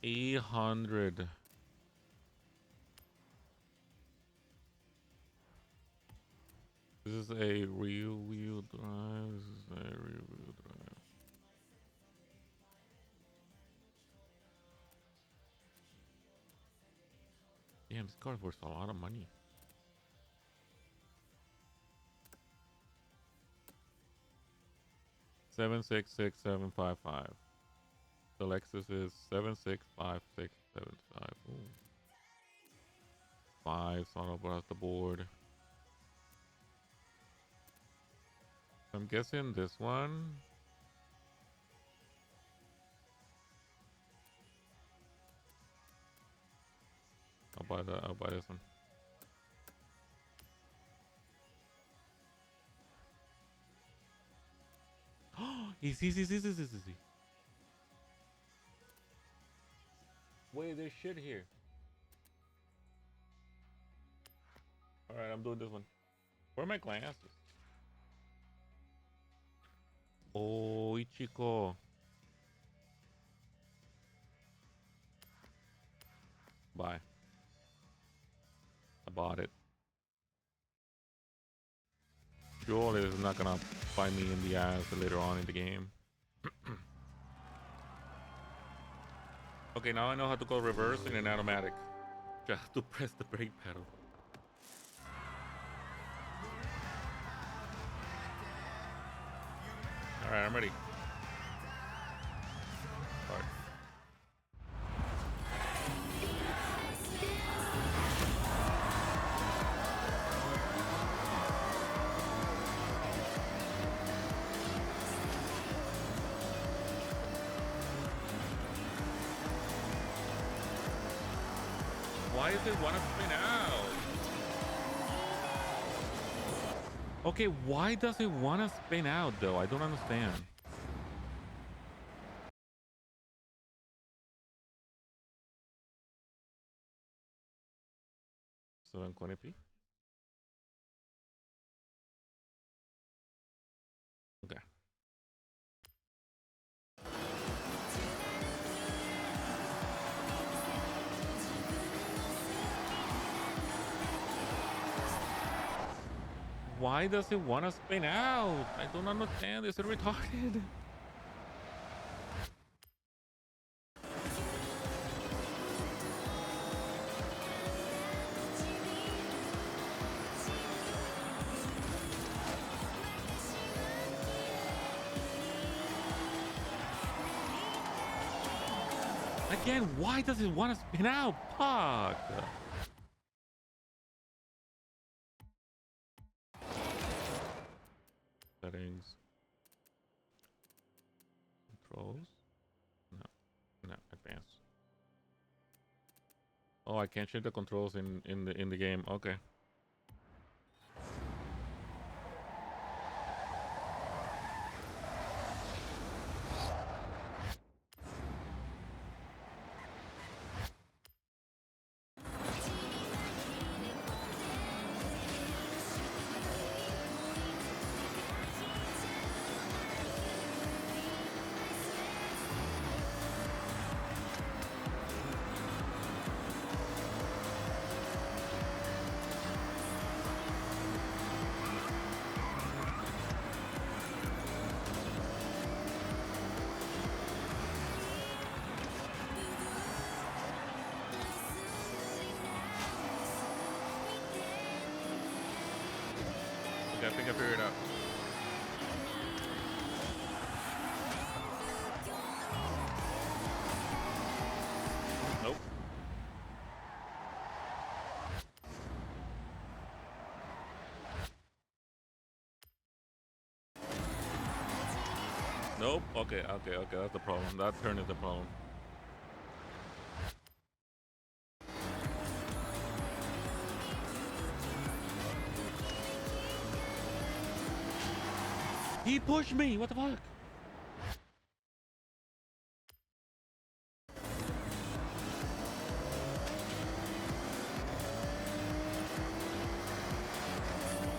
800. This is a rear-wheel drive. This is a rear-wheel drive. Damn, this car's worth a lot of money. $766,755. The Lexus is 765,675. Ooh. 5 on across the board. I'm guessing this one. I'll buy this one. Easy. Wait, there's shit here. Alright, I'm doing this one. Where are my glasses? Oh, Ichiko. Bye. I bought it. Surely this is not gonna bite me in the ass later on in the game. Okay, now I know how to go reverse in an automatic. Just have to press the brake pedal. Alright, I'm ready. Start. Why does it want to spin out? Okay, why does it want to spin out though? I don't understand. So 720p. Okay. Why does it want to spin out? I don't understand. Is it retarded? Again, why does it want to spin out? Fuck. Settings. Controls. No, advanced. Oh, I can't change the controls in the game. Okay. I think I figured it out. Nope. Nope. Okay. That's the problem. That turn is the problem. He pushed me. What the fuck?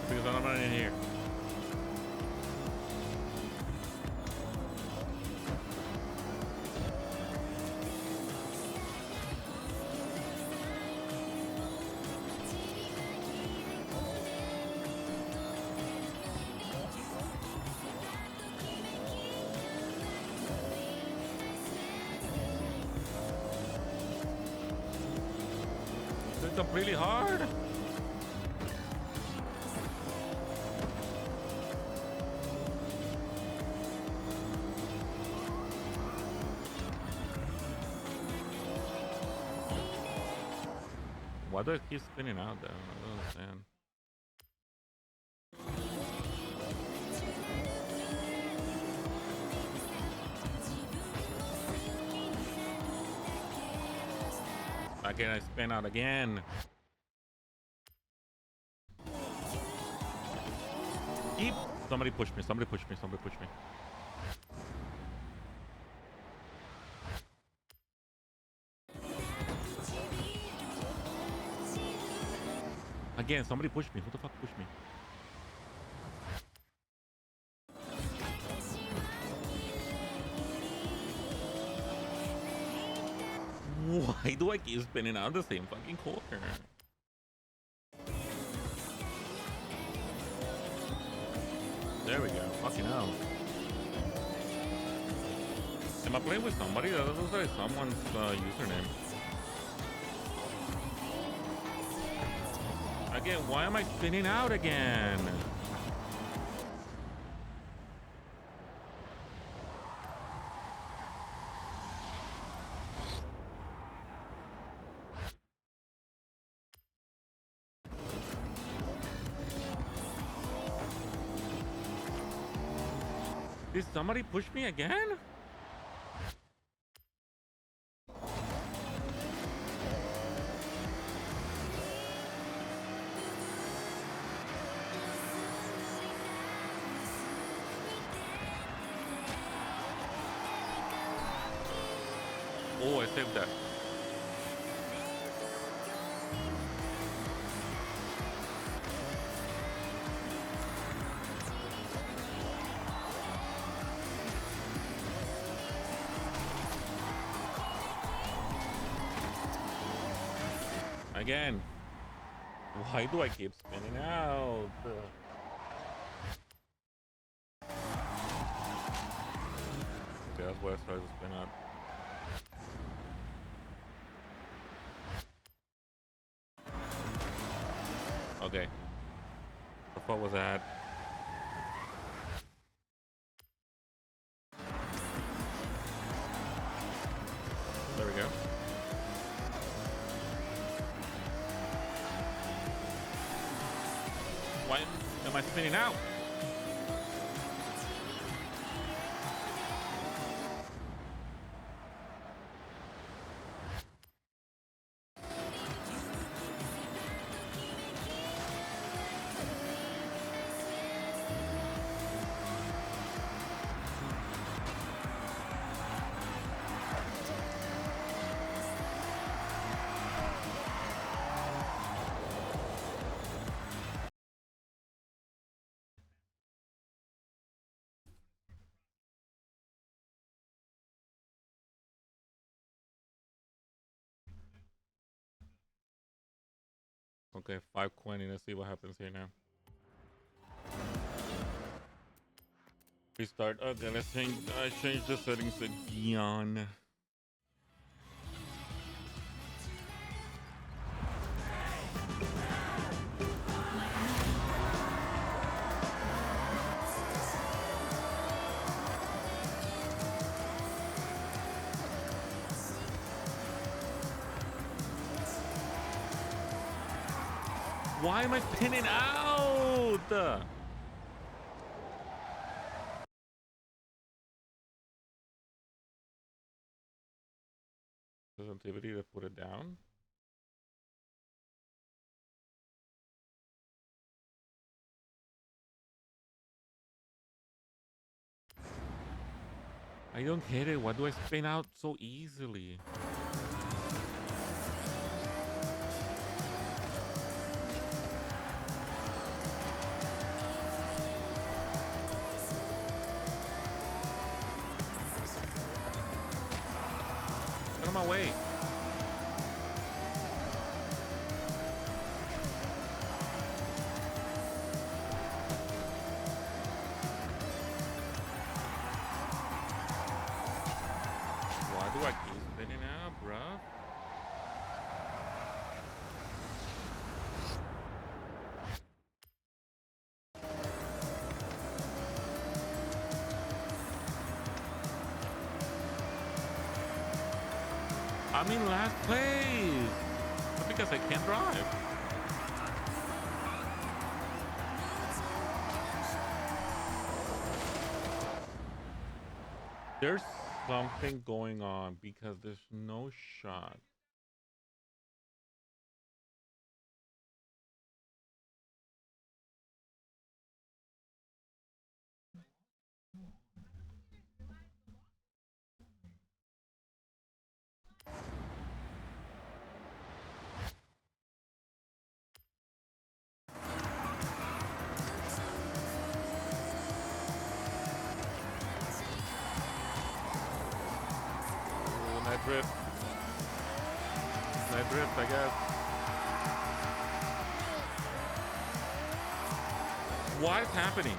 Because I'm not in here. It's really hard. Why do I keep spinning out there? I don't understand. Why can't I spin out again? Somebody push me. Somebody push me. Somebody push me. Again, somebody push me. Who the fuck pushed me? Why do I keep spinning out the same fucking corner? There we go. Fucking hell. Am I playing with somebody? That looks like someone's username. Again, why am I spinning out again? Did somebody push me again? Oh, I saved that. Again. Why do I keep spinning out? Okay, that's why I started to spin out. Okay. The fuck was that? There we go. Why am I spinning out? Okay, 520. Let's see what happens here now. Restart. Okay, let's change. I changed the settings again. Why am I pinning out? sensitivity to put it down. I don't get it. Why do I spin out so easily? Get out of my way. Do I keep spinning out, bruh? I'm in last place. But because I can't drive. There's something going on because there's no shot. Drift. Night drift, I guess. What is happening?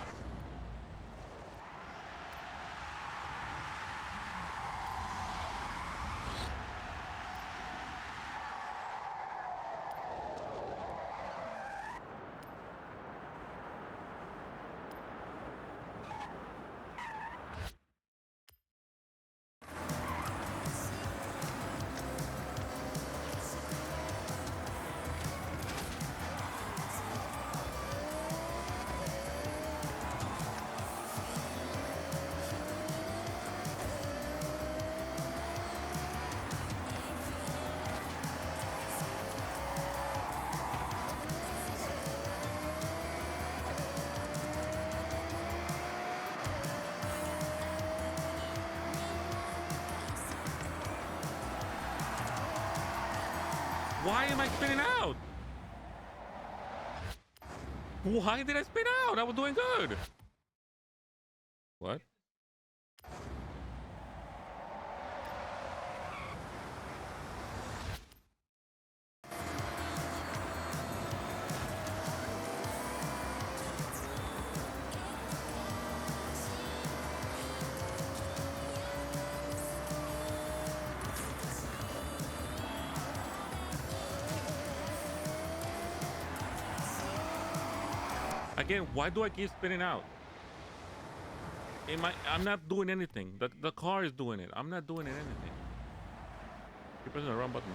Why am I spinning out? Why did I spin out? I was doing good. What? Again, why do I keep spinning out? I'm not doing anything. The car is doing it. I'm not doing anything. You're pressing the wrong button.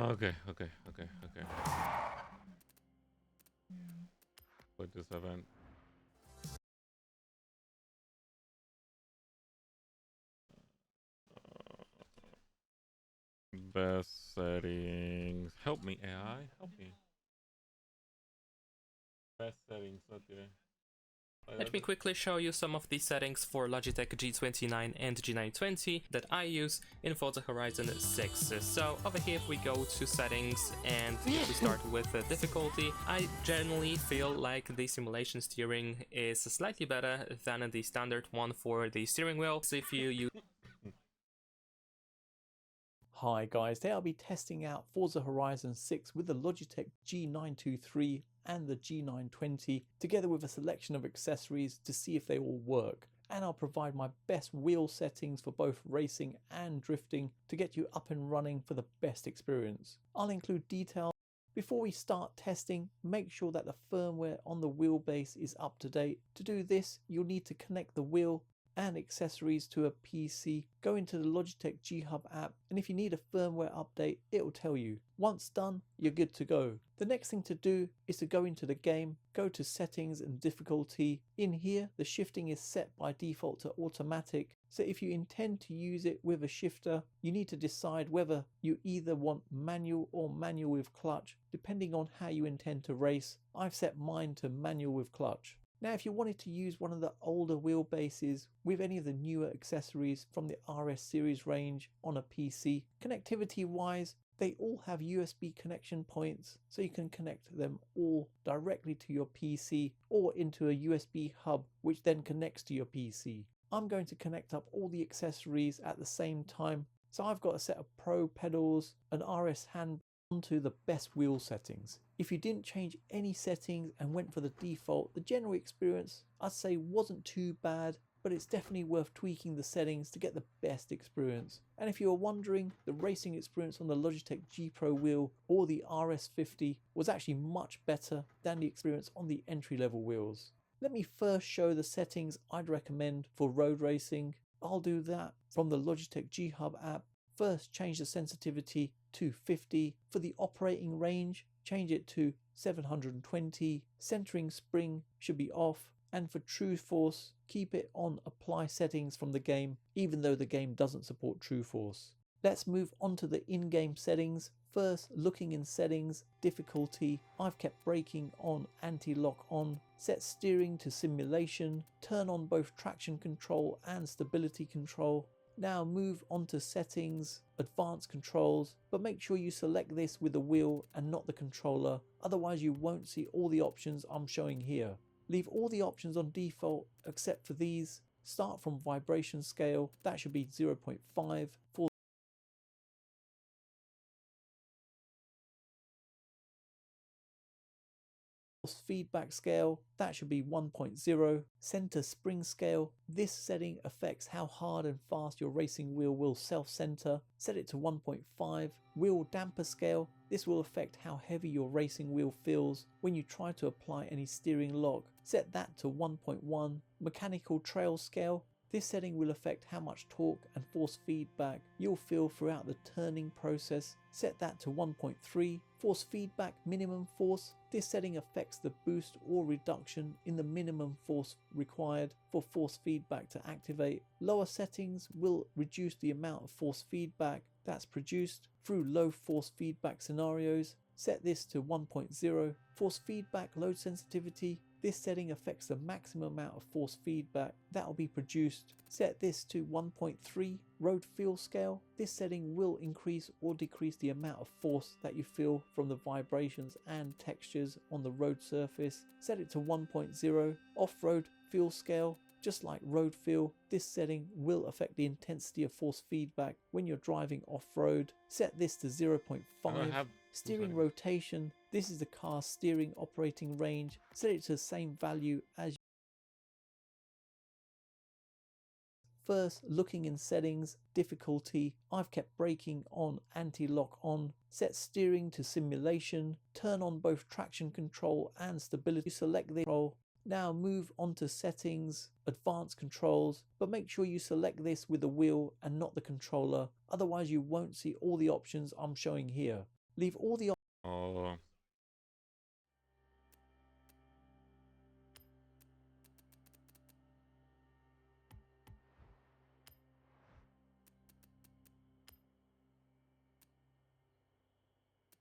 Okay. Put this event. Best settings. Help me, AI. Help me. Best settings. Okay. Let me quickly show you some of the settings for Logitech G29 and G920 that I use in Forza Horizon 6. So over here, if we go to settings and if we start with difficulty, I generally feel like the simulation steering is slightly better than the standard one for the steering wheel. So if you use Hi guys, today I'll be testing out Forza Horizon 6 with the Logitech G923 and the G920 together with a selection of accessories to see if they all work. And I'll provide my best wheel settings for both racing and drifting to get you up and running for the best experience. I'll include details. Before we start testing, make sure that the firmware on the wheelbase is up to date. To do this, you'll need to connect the wheel and accessories to a PC, go into the Logitech G Hub app, and if you need a firmware update, it will tell you. Once done, you're good to go. The next thing to do is to go into the game, go to settings and difficulty. In here, the shifting is set by default to automatic, so if you intend to use it with a shifter, you need to decide whether you either want manual or manual with clutch, depending on how you intend to race. I've set mine to manual with clutch. Now if you wanted to use one of the older wheelbases with any of the newer accessories from the RS series range on a PC, connectivity wise they all have USB connection points, so you can connect them all directly to your PC or into a USB hub which then connects to your PC. I'm going to connect up all the accessories at the same time, so I've got a set of Pro pedals, an RS hand onto the best wheel settings. If you didn't change any settings and went for the default, the general experience I'd say wasn't too bad, but it's definitely worth tweaking the settings to get the best experience. And if you were wondering, the racing experience on the Logitech G Pro wheel or the RS50 was actually much better than the experience on the entry-level wheels. Let me first show the settings I'd recommend for road racing. I'll do that from the Logitech G Hub app. First, change the sensitivity to 50. For the operating range, change it to 720. Centering spring should be off. And for true force, keep it on apply settings from the game, even though the game doesn't support true force. Let's move on to the in-game settings. First, looking in settings, difficulty, I've kept braking on, anti-lock on, set steering to simulation, turn on both traction control and stability control. Now move on to settings, advanced controls, but make sure you select this with the wheel and not the controller, otherwise you won't see all the options I'm showing here. Leave all the options on default except for these. Start from vibration scale, that should be 0.5. For feedback scale, that should be 1.0. Center spring scale, this setting affects how hard and fast your racing wheel will self-center. Set it to 1.5. Wheel damper scale, this will affect how heavy your racing wheel feels when you try to apply any steering lock. Set that to 1.1. Mechanical trail scale, this setting will affect how much torque and force feedback you'll feel throughout the turning process. Set that to 1.3. Force feedback minimum force, this setting affects the boost or reduction in the minimum force required for force feedback to activate. Lower settings will reduce the amount of force feedback that's produced through low force feedback scenarios. Set this to 1.0. Force feedback load sensitivity, this setting affects the maximum amount of force feedback that will be produced. Set this to 1.3. Road feel scale, this setting will increase or decrease the amount of force that you feel from the vibrations and textures on the road surface. Set it to 1.0. Off-road feel scale, just like road feel, this setting will affect the intensity of force feedback when you're driving off-road. Set this to 0.5. Steering rotation, this is the car's steering operating range. Set it to the same value as first. Looking in settings, difficulty, I've kept braking on, anti-lock on, set steering to simulation, turn on both traction control and stability, select the control. Now move on to settings, advanced controls, but make sure you select this with the wheel and not the controller, otherwise you won't see all the options I'm showing here. Leave all the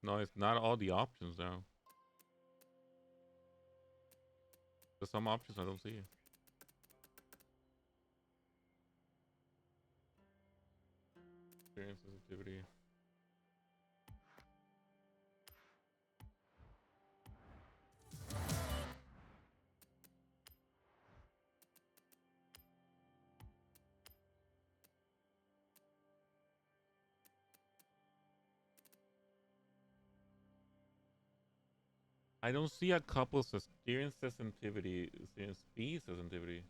No, it's not all the options though. There's some options I don't see. Experience sensitivity. I don't see a couple of steering sensitivity, steering speed sensitivity.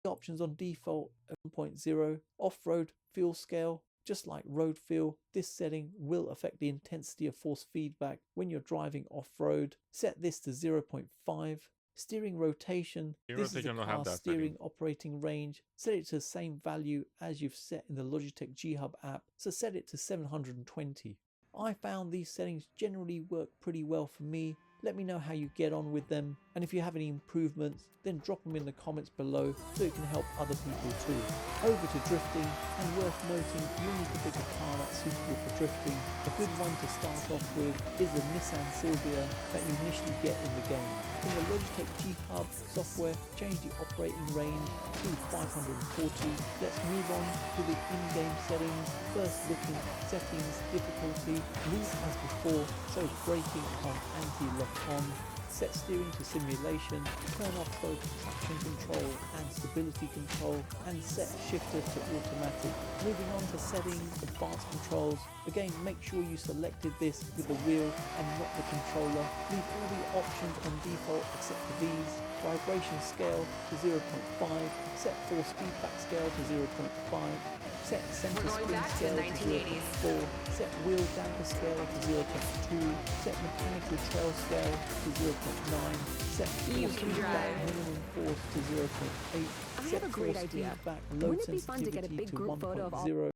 Options on default 1.0, off-road fuel scale. Just like road feel, this setting will affect the intensity of force feedback when you're driving off-road. Set this to 0.5. Steering rotation, this is the car's steering operating range. Set it to the same value as you've set in the Logitech G Hub app, so set it to 720. I found these settings generally work pretty well for me. Let me know how you get on with them, and if you have any improvements, then drop them in the comments below so it can help other people too. Over to drifting, and worth noting, you need to pick a car that's suitable for drifting. A good one to start off with is the Nissan Silvia that you initially get in the game. In the Logitech G Hub software, change the operating range to 540. Let's move on to the in-game settings. First looking at settings, difficulty, move as before, so braking on anti-lock on. Set steering to simulation, turn off both traction control and stability control, and set shifter to automatic. Moving on to settings, advanced controls. Again, make sure you selected this with the wheel and not the controller. Leave all the options on default except for these. Vibration scale to 0.5, set force feedback scale to 0.5, set center spring scale to 0.4, set wheel damper scale to 0.2, set mechanical trail scale to 0.9, set force feedback minimum force to 0.8, set force feedback load sensitivity to 1.0.